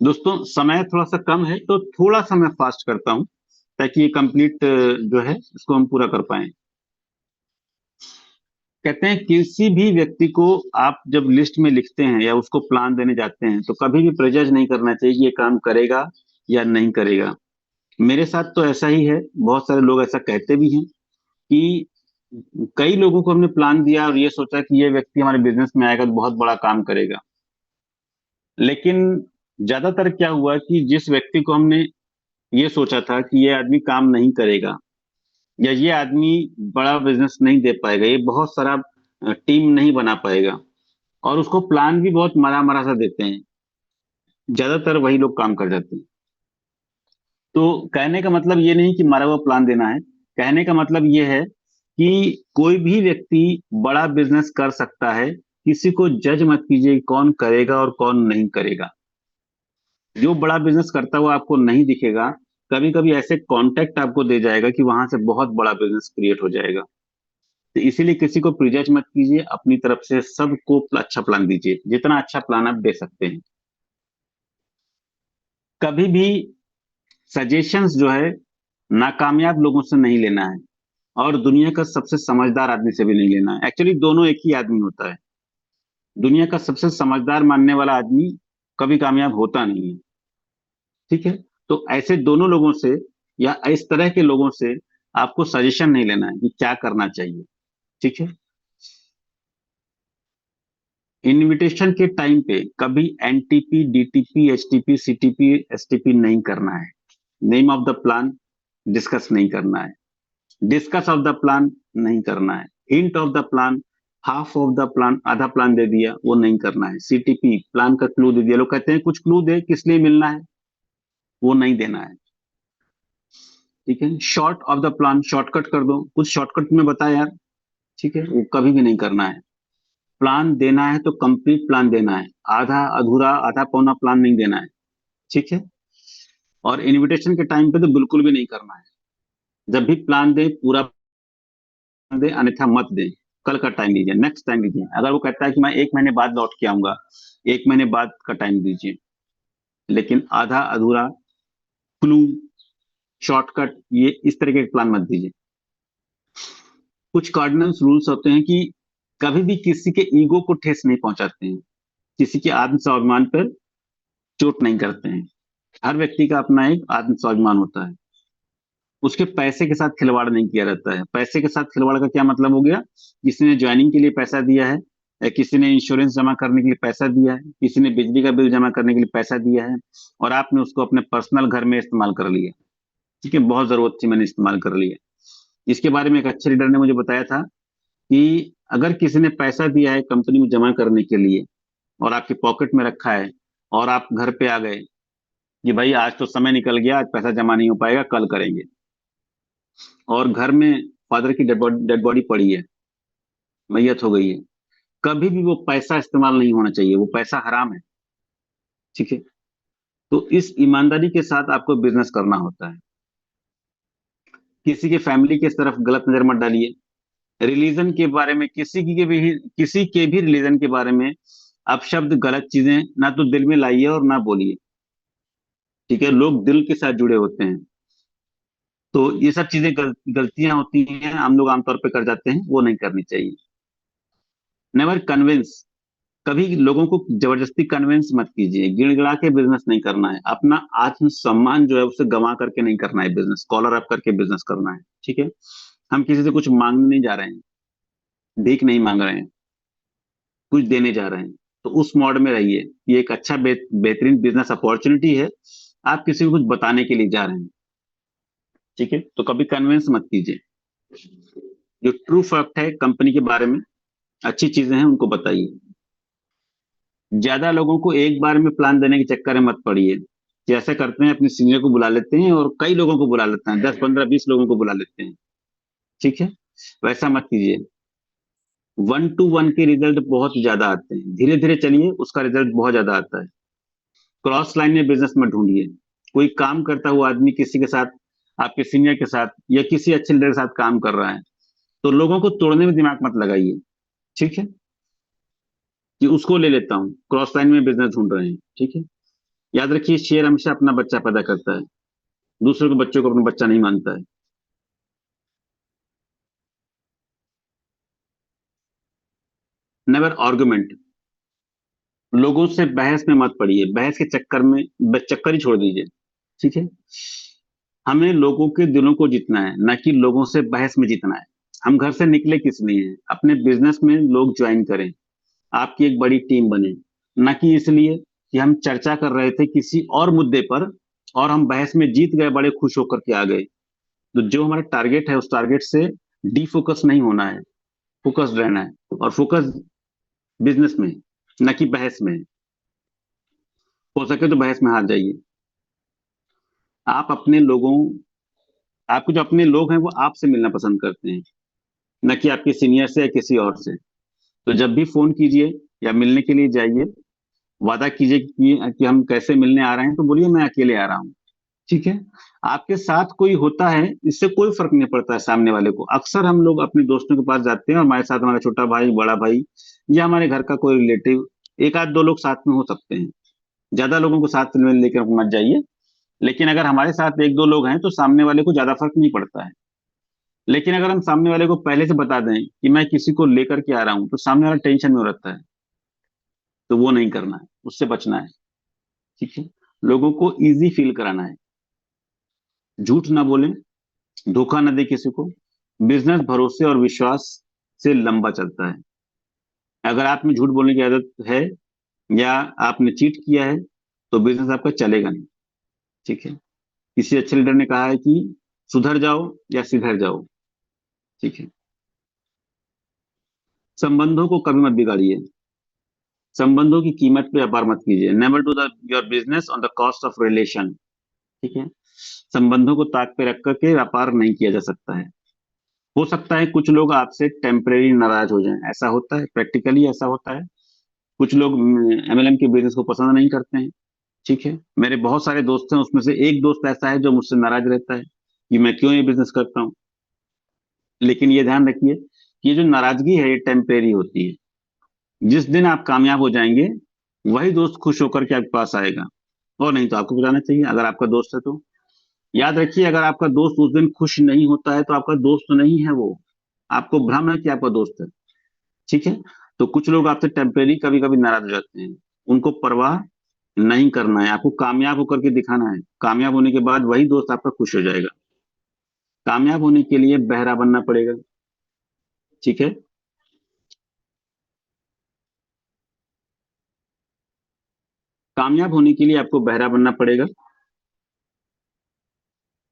दोस्तों, समय थोड़ा सा कम है तो थोड़ा सा मैं फास्ट करता हूं, ताकि ये कंप्लीट जो है इसको हम पूरा कर पाए। कहते हैं किसी भी व्यक्ति को आप जब लिस्ट में लिखते हैं या उसको प्लान देने जाते हैं, तो कभी भी प्रेजज नहीं करना चाहिए कि ये काम करेगा या नहीं करेगा। मेरे साथ तो ऐसा ही है, बहुत सारे लोग ऐसा कहते भी हैं कि कई लोगों को हमने प्लान दिया और ये सोचा कि ये व्यक्ति हमारे बिजनेस में आएगा तो बहुत बड़ा काम करेगा। लेकिन ज्यादातर क्या हुआ कि जिस व्यक्ति को हमने ये सोचा था कि ये आदमी काम नहीं करेगा, या ये आदमी बड़ा बिजनेस नहीं दे पाएगा, ये बहुत सारा टीम नहीं बना पाएगा, और उसको प्लान भी बहुत मरा मरा सा देते हैं, ज्यादातर वही लोग काम कर जाते हैं। तो कहने का मतलब ये नहीं कि मरा हुआ प्लान देना है। कहने का मतलब ये है कि कोई भी व्यक्ति बड़ा बिजनेस कर सकता है। किसी को जज मत कीजिए कि कौन करेगा और कौन नहीं करेगा। जो बड़ा बिजनेस करता हुआ आपको नहीं दिखेगा, कभी कभी ऐसे कॉन्टेक्ट आपको दे जाएगा कि वहां से बहुत बड़ा बिजनेस क्रिएट हो जाएगा। तो इसीलिए किसी को प्रिजज मत कीजिए, अपनी तरफ से सबको अच्छा प्लान दीजिए, जितना अच्छा प्लान आप दे सकते हैं। कभी भी सजेशंस जो है नाकामयाब लोगों से नहीं लेना है, और दुनिया का सबसे समझदार आदमी से भी नहीं लेना है। एक्चुअली दोनों एक ही आदमी होता है। दुनिया का सबसे समझदार मानने वाला आदमी कभी कामयाब होता नहीं है। ठीक है। तो ऐसे दोनों लोगों से या इस तरह के लोगों से आपको सजेशन नहीं लेना है कि क्या करना चाहिए। ठीक है। इनविटेशन के टाइम पे कभी NTP, DTP, HTP, CTP, STP नहीं करना है। Name of the plan discuss नहीं करना है। डिस्कस ऑफ द प्लान नहीं करना है। Hint of the plan, half of the plan, आधा प्लान दे दिया, वो नहीं करना है। सीटीपी, प्लान का क्लू दे दिया। लोग कहते हैं कुछ क्लू दे, किस लिए मिलना है, वो नहीं देना है। ठीक है। Short of the plan, shortcut कर दो, कुछ शॉर्टकट में बता यार। ठीक है, वो कभी भी नहीं करना है। प्लान देना है तो कंप्लीट प्लान देना है, आधा अधूरा, आधा पौना प्लान नहीं देना है। ठीक है। और इनविटेशन के टाइम पे तो बिल्कुल भी नहीं करना है। जब भी प्लान दे पूरा दे, अन्यथा मत दे। कल का टाइम दीजिए, नेक्स्ट टाइम दीजिए। अगर वो कहता है कि मैं 1 महीने बाद लौट के आऊंगा, 1 महीने बाद का टाइम दीजिए। लेकिन आधा अधूरा, क्लू, शॉर्टकट, ये इस तरीके के प्लान मत दीजिए। कुछ कार्डिनल्स रूल्स होते हैं कि कभी भी किसी के ईगो को ठेस नहीं पहुंचाते हैं, किसी के आत्म स्वाभिमान पर चोट नहीं करते हैं। हर व्यक्ति का अपना एक आत्म स्वाभिमान होता है, उसके पैसे के साथ खिलवाड़ नहीं किया जाता है। पैसे के साथ खिलवाड़ का क्या मतलब हो गया? किसी ने ज्वाइनिंग के लिए पैसा दिया है, या किसी ने इंश्योरेंस जमा करने के लिए पैसा दिया है, किसी ने बिजली का बिल जमा करने के लिए पैसा दिया है, और आपने उसको अपने पर्सनल घर में इस्तेमाल कर लिया। ठीक है, बहुत जरूरत थी, मैंने इस्तेमाल कर लिया। इसके बारे में एक अच्छे लीडर ने मुझे बताया था कि अगर किसी ने पैसा दिया है कंपनी में जमा करने के लिए, और आपके पॉकेट में रखा है, और आप घर पे आ गए कि भाई आज तो समय निकल गया, आज पैसा जमा नहीं हो पाएगा, कल करेंगे, और घर में फादर की डेड बॉडी पड़ी है, मैयत हो गई है, कभी भी वो पैसा इस्तेमाल नहीं होना चाहिए, वो पैसा हराम है। ठीक है। तो इस ईमानदारी के साथ आपको बिजनेस करना होता है। किसी के फैमिली की तरफ गलत नजर मत डालिए। रिलीजन के बारे में, किसी के भी रिलीजन के बारे में आप शब्द, गलत चीजें ना तो दिल में लाइए और ना बोलिए। ठीक है, लोग दिल के साथ जुड़े होते हैं। तो ये सब चीजें गलतियां होती हैं, हम लोग आमतौर पे कर जाते हैं, वो नहीं करनी चाहिए। नेवर कन्विंस, कभी लोगों को जबरदस्ती कन्विंस मत कीजिए। गिड़गिड़ा के बिजनेस नहीं करना है। अपना आत्मसम्मान जो है उसे गंवा करके नहीं करना है बिजनेस, कॉलर अप करके बिजनेस करना है। ठीक है। हम किसी से कुछ मांगने नहीं जा रहे हैं, भीख नहीं मांग रहे हैं, कुछ देने जा रहे हैं। तो उस मोड में रहिए। ये एक अच्छा बेहतरीन बिजनेस अपॉर्चुनिटी है, आप किसी को कुछ बताने के लिए जा रहे हैं। ठीक है, तो कभी कन्विंस मत कीजिए। जो ट्रू फैक्ट है कंपनी के बारे में, अच्छी चीजें हैं, उनको बताइए। ज्यादा लोगों को एक बार में प्लान देने के चक्कर में मत पड़िए। जैसे करते हैं, अपने सीनियर को बुला लेते हैं और कई लोगों को बुला लेते हैं, 10 15 20 लोगों को बुला लेते हैं। ठीक है, वैसा मत कीजिए। 1 to 1 के रिजल्ट बहुत ज्यादा आते हैं, धीरे धीरे चलिए, उसका रिजल्ट बहुत ज्यादा आता है। क्रॉस लाइन में बिजनेस मत ढूंढिए। कोई काम करता हुआ आदमी किसी के साथ, आपके सीनियर के साथ या किसी अच्छे लीडर के साथ काम कर रहा है, तो लोगों को तोड़ने में दिमाग मत लगाइए। ठीक है, कि उसको ले लेता हूँ, क्रॉस लाइन में बिजनेस ढूंढ रहे हैं। ठीक है। याद रखिए, शेर हमेशा अपना बच्चा पैदा करता है, दूसरों के बच्चों को अपना बच्चा नहीं मानता है। नेवर आर्गुमेंट, लोगों से बहस में मत पड़िए। बहस के चक्कर में चक्कर ही छोड़ दीजिए। ठीक है। हमें लोगों के दिलों को जीतना है, ना कि लोगों से बहस में जीतना है। हम घर से निकले किस लिए हैं? अपने बिजनेस में लोग ज्वाइन करें, आपकी एक बड़ी टीम बने, ना कि इसलिए कि हम चर्चा कर रहे थे किसी और मुद्दे पर, और हम बहस में जीत गए, बड़े खुश होकर के आ गए। तो जो हमारा टारगेट है, उस टारगेट से डिफोकस नहीं होना है, फोकस्ड रहना है। और फोकस बिजनेस में, न कि बहस में। हो सके तो बहस में हार जाइए। आप अपने लोगों आपके जो अपने लोग हैं वो आपसे मिलना पसंद करते हैं, न कि आपके सीनियर से या किसी और से। तो जब भी फोन कीजिए या मिलने के लिए जाइए, वादा कीजिए कि हम कैसे मिलने आ रहे हैं, तो बोलिए मैं अकेले आ रहा हूँ। ठीक है। आपके साथ कोई होता है, इससे कोई फर्क नहीं पड़ता है सामने वाले को। अक्सर हम लोग अपने दोस्तों के पास जाते हैं और हमारे साथ हमारा छोटा भाई, बड़ा भाई, या हमारे घर का कोई रिलेटिव, एक आध दो लोग साथ में हो सकते हैं। ज्यादा लोगों को साथ में लेकर मत जाइए। लेकिन अगर हमारे साथ एक दो लोग हैं तो सामने वाले को ज्यादा फर्क नहीं पड़ता है। लेकिन अगर हम सामने वाले को पहले से बता दें कि मैं किसी को लेकर के आ रहा हूं, तो सामने वाला टेंशन में रहता है। तो वो नहीं करना है, उससे बचना है। ठीक है। लोगों को इजी फील कराना है। झूठ ना बोलें, धोखा न दे किसी को। बिजनेस भरोसे और विश्वास से लंबा चलता है। अगर आप में झूठ बोलने की आदत है या आपने चीट किया है, तो बिजनेस आपका चलेगा नहीं। ठीक है। किसी अच्छे लीडर ने कहा है कि सुधर जाओ या सिधर जाओ। ठीक है। संबंधों को कभी मत बिगाड़िए। संबंधों की कीमत पे व्यापार मत कीजिए। Never do the your business on the cost of relation. ठीक है। संबंधों को ताक पे रख करके व्यापार नहीं किया जा सकता है। हो सकता है कुछ लोग आपसे टेम्परेरी नाराज हो जाएं, ऐसा होता है, प्रैक्टिकली ऐसा होता है। कुछ लोग एमएलएम के बिजनेस को पसंद नहीं करते हैं। ठीक है। मेरे बहुत सारे दोस्त हैं, उसमें से एक दोस्त ऐसा है जो मुझसे नाराज रहता है कि मैं क्यों ये बिजनेस करता हूँ। लेकिन ये ध्यान रखिए कि ये जो नाराजगी है ये टेम्परेरी होती है। जिस दिन आप कामयाब हो जाएंगे, वही दोस्त खुश होकर के आपके पास आएगा। और नहीं तो आपको बुलाना चाहिए, अगर आपका दोस्त है तो। याद रखिए, अगर आपका दोस्त उस दिन खुश नहीं होता है तो आपका दोस्त नहीं है वो। आपको भ्रम है कि आपका दोस्त है। ठीक है। तो कुछ लोग आपसे टेम्परेरी कभी कभी नाराज हो जाते हैं। उनको परवाह नहीं करना है, आपको कामयाब होकर के दिखाना है। कामयाब होने के बाद वही दोस्त आपका खुश हो जाएगा। कामयाब होने के लिए बहरा बनना पड़ेगा। ठीक है। कामयाब होने के लिए आपको बहरा बनना पड़ेगा।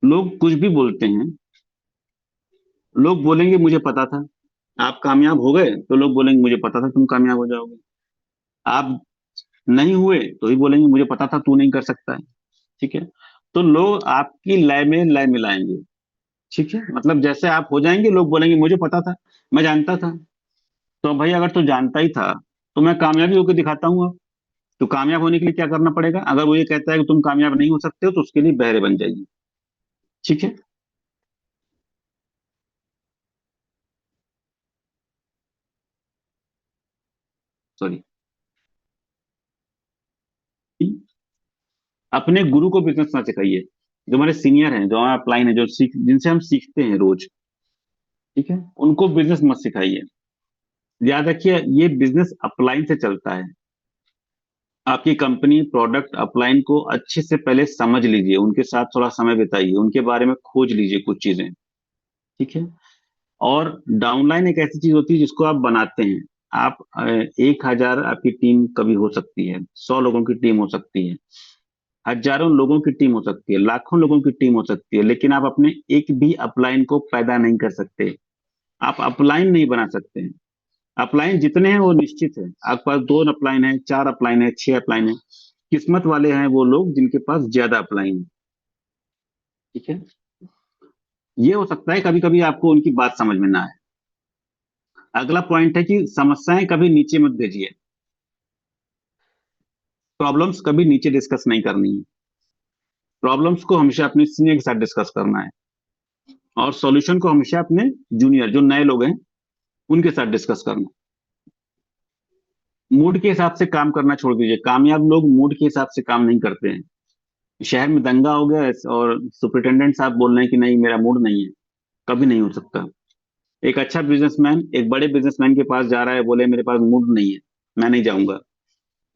लोग कुछ भी बोलते हैं। लोग बोलेंगे मुझे पता था। आप कामयाब हो गए तो लोग बोलेंगे मुझे पता था तुम कामयाब हो जाओगे। आप नहीं हुए तो ही बोलेंगे मुझे पता था तू नहीं कर सकता है। ठीक है। तो लोग आपकी लय में लय मिलाएंगे। ठीक है। मतलब जैसे आप हो जाएंगे, लोग बोलेंगे मुझे पता था, मैं जानता था। तो भाई अगर तू जानता ही था, तो मैं कामयाबी होकर दिखाता हूँ अब। तो कामयाब होने के लिए क्या करना पड़ेगा? अगर वो ये कहता है कि तुम कामयाब नहीं हो सकते हो, तो उसके लिए बहरे बन जाइए। ठीक है। सॉरी। अपने गुरु को बिजनेस ना सिखाइए। जो हमारे सीनियर हैं, जो हमारे अपलाइन है, जो सीख जिनसे हम सीखते हैं रोज, ठीक है, उनको बिजनेस मत सिखाइए। याद रखिए, ये बिजनेस अपलाइन से चलता है। आपकी कंपनी प्रोडक्ट अपलाइन को अच्छे से पहले समझ लीजिए, उनके साथ थोड़ा समय बिताइए, उनके बारे में खोज लीजिए कुछ चीजें। ठीक है। और डाउनलाइन एक ऐसी चीज होती है जिसको आप बनाते हैं। आप 1,000 आपकी टीम कभी हो सकती है, 100 लोगों की टीम हो सकती है, हजारों लोगों की टीम हो सकती है, लाखों लोगों की टीम हो सकती है, लेकिन आप अपने एक भी अपलाइन को पैदा नहीं कर सकते। आप अपलाइन नहीं बना सकते हैं। अपलाइन जितने हैं वो निश्चित है। आपके पास दो अपलाइन है, चार अपलाइन है, छह अपलाइन है। किस्मत वाले हैं वो लोग जिनके पास ज्यादा अपलाइन है। ठीक है। ये हो सकता है कभी कभी आपको उनकी बात समझ में ना आए। अगला पॉइंट है कि समस्याएं कभी नीचे मत भेजिए। प्रॉब्लम्स कभी नीचे डिस्कस नहीं करनी है। प्रॉब्लम्स को हमेशा अपने सीनियर के साथ डिस्कस करना है। और सॉल्यूशन को हमेशा अपने जूनियर, जो नए लोग हैं, उनके साथ डिस्कस करना है। मूड के हिसाब से काम करना छोड़ दीजिए। कामयाब लोग मूड के हिसाब से काम नहीं करते हैं। शहर में दंगा हो गया और सुपरिटेंडेंट साहब बोल रहे हैं कि नहीं मेरा मूड नहीं है, कभी नहीं हो सकता। एक अच्छा बिजनेसमैन एक बड़े बिजनेसमैन के पास जा रहा है, बोले मेरे पास मूड नहीं है, मैं नहीं जाऊंगा,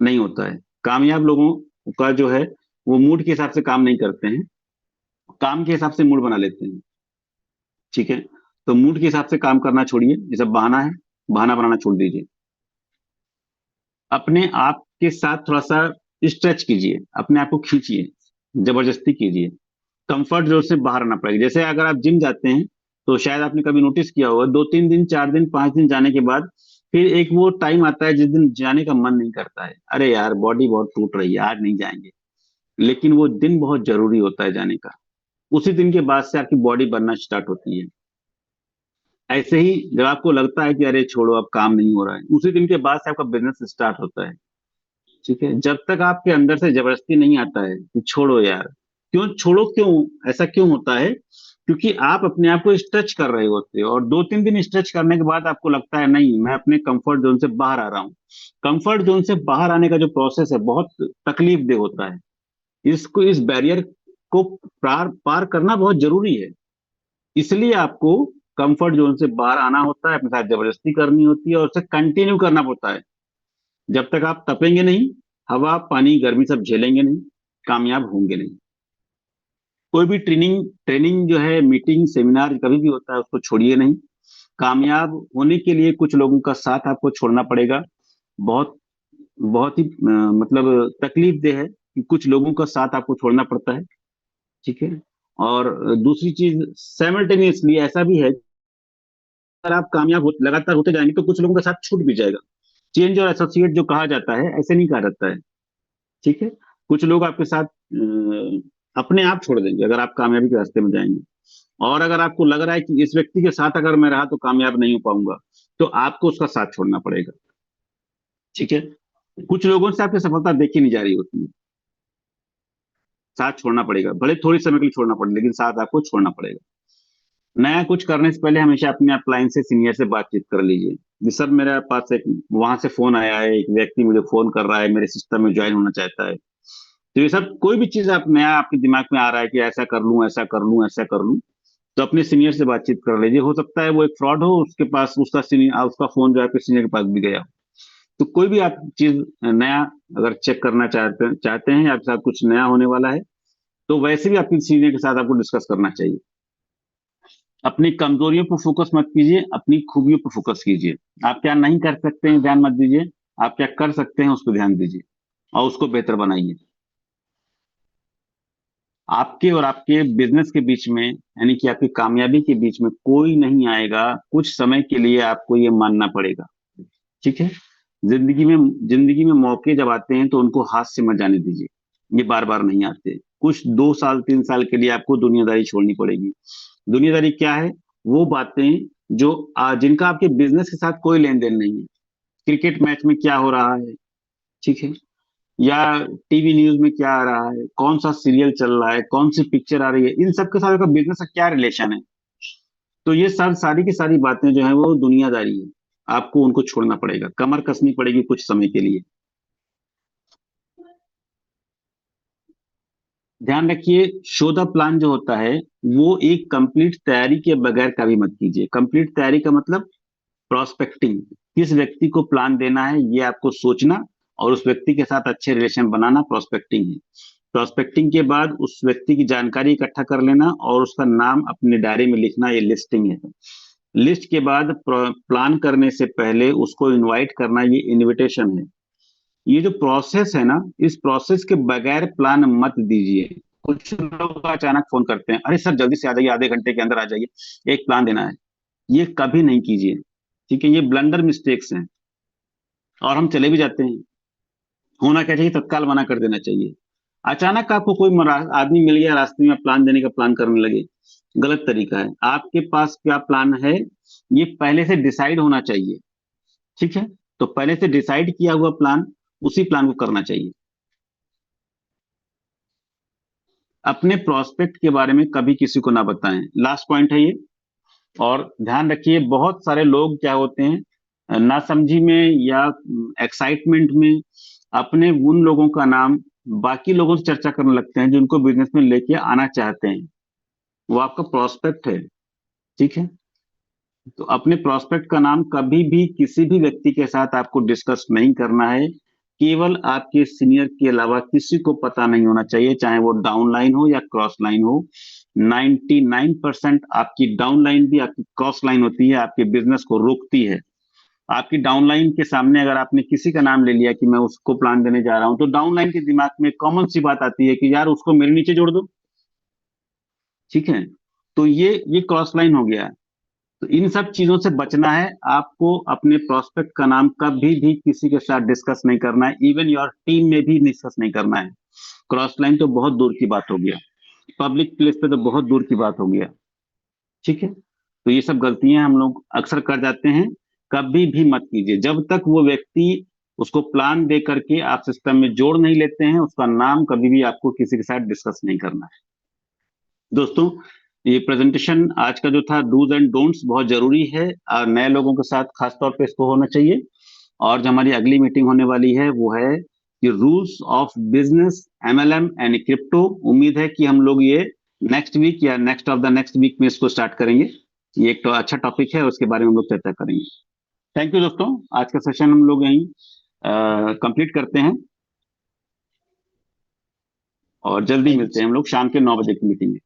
नहीं होता है। कामयाब लोगों का जो है, वो मूड के हिसाब से काम नहीं करते हैं, काम के हिसाब से मूड बना लेते हैं। ठीक है। तो मूड के हिसाब से काम करना छोड़िए, ये सब बहाना है। बहाना बनाना छोड़ दीजिए। अपने आप के साथ थोड़ा सा स्ट्रेच कीजिए, अपने आप को खींचिए, जबरदस्ती कीजिए। कंफर्ट जोन से बाहर आना पड़ेगा। जैसे अगर आप जिम जाते हैं, तो शायद आपने कभी नोटिस किया होगा, 2-3 दिन, 4 दिन, 5 दिन जाने के बाद फिर एक वो टाइम आता है जिस दिन जाने का मन नहीं करता है। अरे यार बॉडी बहुत टूट रही है, आज नहीं जाएंगे। लेकिन वो दिन बहुत जरूरी होता है जाने का। उसी दिन के बाद से आपकी बॉडी बनना स्टार्ट होती है। ऐसे ही जब आपको लगता है कि अरे छोड़ो अब काम नहीं हो रहा है, उसी दिन के बाद से आपका बिजनेस स्टार्ट होता है। ठीक है। जब तक आपके अंदर से जबरदस्ती नहीं आता है कि छोड़ो यार, क्यों छोड़ो, क्यों ऐसा क्यों होता है? क्योंकि आप अपने आप को स्ट्रेच कर रहे होते हो, और 2-3 दिन स्ट्रेच करने के बाद आपको लगता है नहीं, मैं अपने कंफर्ट जोन से बाहर आ रहा हूँ। कंफर्ट जोन से बाहर आने का जो प्रोसेस है बहुत तकलीफ दे होता है। इस बैरियर को पार पार करना बहुत जरूरी है। इसलिए आपको कंफर्ट जोन से बाहर आना होता है, अपने साथ जबरदस्ती करनी होती है और उसे कंटिन्यू करना पड़ता है। जब तक आप तपेंगे नहीं, हवा पानी गर्मी सब झेलेंगे नहीं, कामयाब होंगे नहीं। कोई भी ट्रेनिंग ट्रेनिंग जो है, मीटिंग सेमिनार कभी भी होता है, उसको छोड़िए नहीं। कामयाब होने के लिए कुछ लोगों का साथ आपको छोड़ना पड़ेगा। बहुत बहुत ही मतलब तकलीफ दे है कि कुछ लोगों का साथ आपको छोड़ना पड़ता है। ठीक है। और दूसरी चीज, साइमल्टेनियसली ऐसा भी है, अगर आप कामयाब लगातार होते जाएंगे तो कुछ लोगों का साथ छूट भी जाएगा। चेंज और एसोसिएट जो कहा जाता है, ऐसे नहीं कहा जाता है। ठीक है। कुछ लोग आपके साथ अपने आप छोड़ देंगे अगर आप कामयाबी के रास्ते में जाएंगे। और अगर आपको लग रहा है कि इस व्यक्ति के साथ अगर मैं रहा तो कामयाब नहीं हो पाऊंगा, तो आपको उसका साथ छोड़ना पड़ेगा। ठीक है। कुछ लोगों से आपकी सफलता देखी नहीं जा रही होती है, साथ छोड़ना पड़ेगा, भले थोड़ी समय के लिए छोड़ना पड़े, लेकिन साथ आपको छोड़ना पड़ेगा। नया कुछ करने से पहले हमेशा अपने अपलाइन से सीनियर से बातचीत कर लीजिए कि सर मेरे पास एक वहां से फोन आया है, एक व्यक्ति मुझे फोन कर रहा है, मेरे सिस्टम में ज्वाइन होना चाहता है। तो ये सब कोई भी चीज आप नया आपके दिमाग में आ रहा है कि ऐसा कर लूं, ऐसा कर लूं, ऐसा कर लूं, तो अपने सीनियर से बातचीत कर लीजिए। हो सकता है वो एक फ्रॉड हो, उसके पास उसका सीनियर, उसका फोन जो है आपके सीनियर के पास भी गया हो। तो कोई भी आप चीज नया अगर चेक करना चाहते हैं, आपके साथ कुछ नया होने वाला है, तो वैसे भी आपके सीनियर के साथ आपको डिस्कस करना चाहिए। अपनी कमजोरियों पर फोकस मत कीजिए, अपनी खूबियों पर फोकस कीजिए। आप क्या नहीं कर सकते हैं ध्यान मत दीजिए, आप क्या कर सकते हैं उस पर ध्यान दीजिए और उसको बेहतर बनाइए। आपके और आपके बिजनेस के बीच में, यानी कि आपकी कामयाबी के बीच में कोई नहीं आएगा। कुछ समय के लिए आपको ये मानना पड़ेगा। ठीक है। जिंदगी में जिंदगी में मौके जब आते हैं तो उनको हाथ से मत जाने दीजिए। ये बार बार नहीं आते। कुछ 2 साल 3 साल के लिए आपको दुनियादारी छोड़नी पड़ेगी। दुनियादारी क्या है? वो बातें जो जिनका आपके बिजनेस के साथ कोई लेन देन नहीं है। क्रिकेट मैच में क्या हो रहा है, ठीक है, या टीवी न्यूज में क्या आ रहा है, कौन सा सीरियल चल रहा है, कौन सी पिक्चर आ रही है, इन सब के साथ आपका बिजनेस का क्या रिलेशन है? तो ये सब सारी की सारी बातें जो है वो दुनियादारी है। आपको उनको छोड़ना पड़ेगा, कमर कसनी पड़ेगी कुछ समय के लिए। ध्यान रखिए, शो द प्लान जो होता है वो एक कंप्लीट तैयारी के बगैर कभी मत कीजिए। कंप्लीट तैयारी का मतलब प्रोस्पेक्टिंग। किस व्यक्ति को प्लान देना है ये आपको सोचना, और उस व्यक्ति के साथ अच्छे रिलेशन बनाना प्रोस्पेक्टिंग है। प्रोस्पेक्टिंग के बाद उस व्यक्ति की जानकारी इकट्ठा कर लेना और उसका नाम अपने डायरी में लिखना, ये लिस्टिंग है। लिस्ट के बाद प्लान करने से पहले उसको इनवाइट करना, ये इनविटेशन है। ये जो प्रोसेस है ना, इस प्रोसेस के बगैर प्लान मत दीजिए। कुछ लोग अचानक फोन करते हैं, अरे सर जल्दी से आ जाइए, आधे घंटे के अंदर आ जाइए, एक प्लान देना है। ये कभी नहीं कीजिए। ठीक है। ये ब्लंडर मिस्टेक्स हैं और हम चले भी जाते हैं। होना क्या चाहिए, तत्काल मना कर देना चाहिए। अचानक आपको कोई आदमी मिल गया रास्ते में, प्लान देने का प्लान करने लगे, गलत तरीका है। आपके पास क्या प्लान है ये पहले से डिसाइड होना चाहिए। ठीक है। तो पहले से डिसाइड किया हुआ प्लान, उसी प्लान को करना चाहिए। अपने प्रोस्पेक्ट के बारे में कभी किसी को ना बताएं, लास्ट पॉइंट है ये। और ध्यान रखिए, बहुत सारे लोग क्या होते हैं, नासमझी में या एक्साइटमेंट में अपने उन लोगों का नाम बाकी लोगों से चर्चा करने लगते हैं जिनको बिजनेस में लेके आना चाहते हैं। वो आपका प्रोस्पेक्ट है। ठीक है। तो अपने प्रोस्पेक्ट का नाम कभी भी किसी भी व्यक्ति के साथ आपको डिस्कस नहीं करना है। केवल आपके सीनियर के अलावा किसी को पता नहीं होना चाहिए, चाहे वो डाउन लाइन हो या क्रॉस लाइन हो। 99% आपकी डाउन लाइन भी आपकी क्रॉस लाइन होती है, आपके बिजनेस को रोकती है। आपकी डाउन लाइन के सामने अगर आपने किसी का नाम ले लिया कि मैं उसको प्लान देने जा रहा हूं, तो डाउन लाइन के दिमाग में कॉमन सी बात आती है कि यार उसको मेरे नीचे जोड़ दो। ठीक है। तो ये क्रॉस लाइन हो गया। तो इन सब चीजों से बचना है आपको। अपने प्रोस्पेक्ट का नाम कभी भी किसी के साथ डिस्कस नहीं करना है, इवन योर टीम में भी डिस्कस नहीं करना है। क्रॉस लाइन तो बहुत दूर की बात हो गया, पब्लिक प्लेस पे तो बहुत दूर की बात हो गया। ठीक है। तो ये सब गलतियां हम लोग अक्सर कर जाते हैं। कभी भी मत कीजिए जब तक वो व्यक्ति उसको प्लान दे करके आप सिस्टम में जोड़ नहीं लेते हैं, उसका नाम कभी भी आपको किसी के साथ डिस्कस नहीं करना है। दोस्तों, ये प्रेजेंटेशन आज का जो था डूज एंड डोंट्स बहुत जरूरी है और नए लोगों के साथ खास तौर पे इसको होना चाहिए। और जो हमारी अगली मीटिंग होने वाली है वो है कि rules of business MLM and crypto. उम्मीद है कि हम लोग ये नेक्स्ट वीक या next of the next week में इसको स्टार्ट करेंगे। ये एक तो अच्छा टॉपिक है, उसके बारे में हम लोग चर्चा करेंगे। थैंक यू दोस्तों, आज का सेशन हम लोग यहीं कंप्लीट करते हैं और जल्दी थैंक मिलते हैं हम लोग शाम के 9 बजे की मीटिंग में।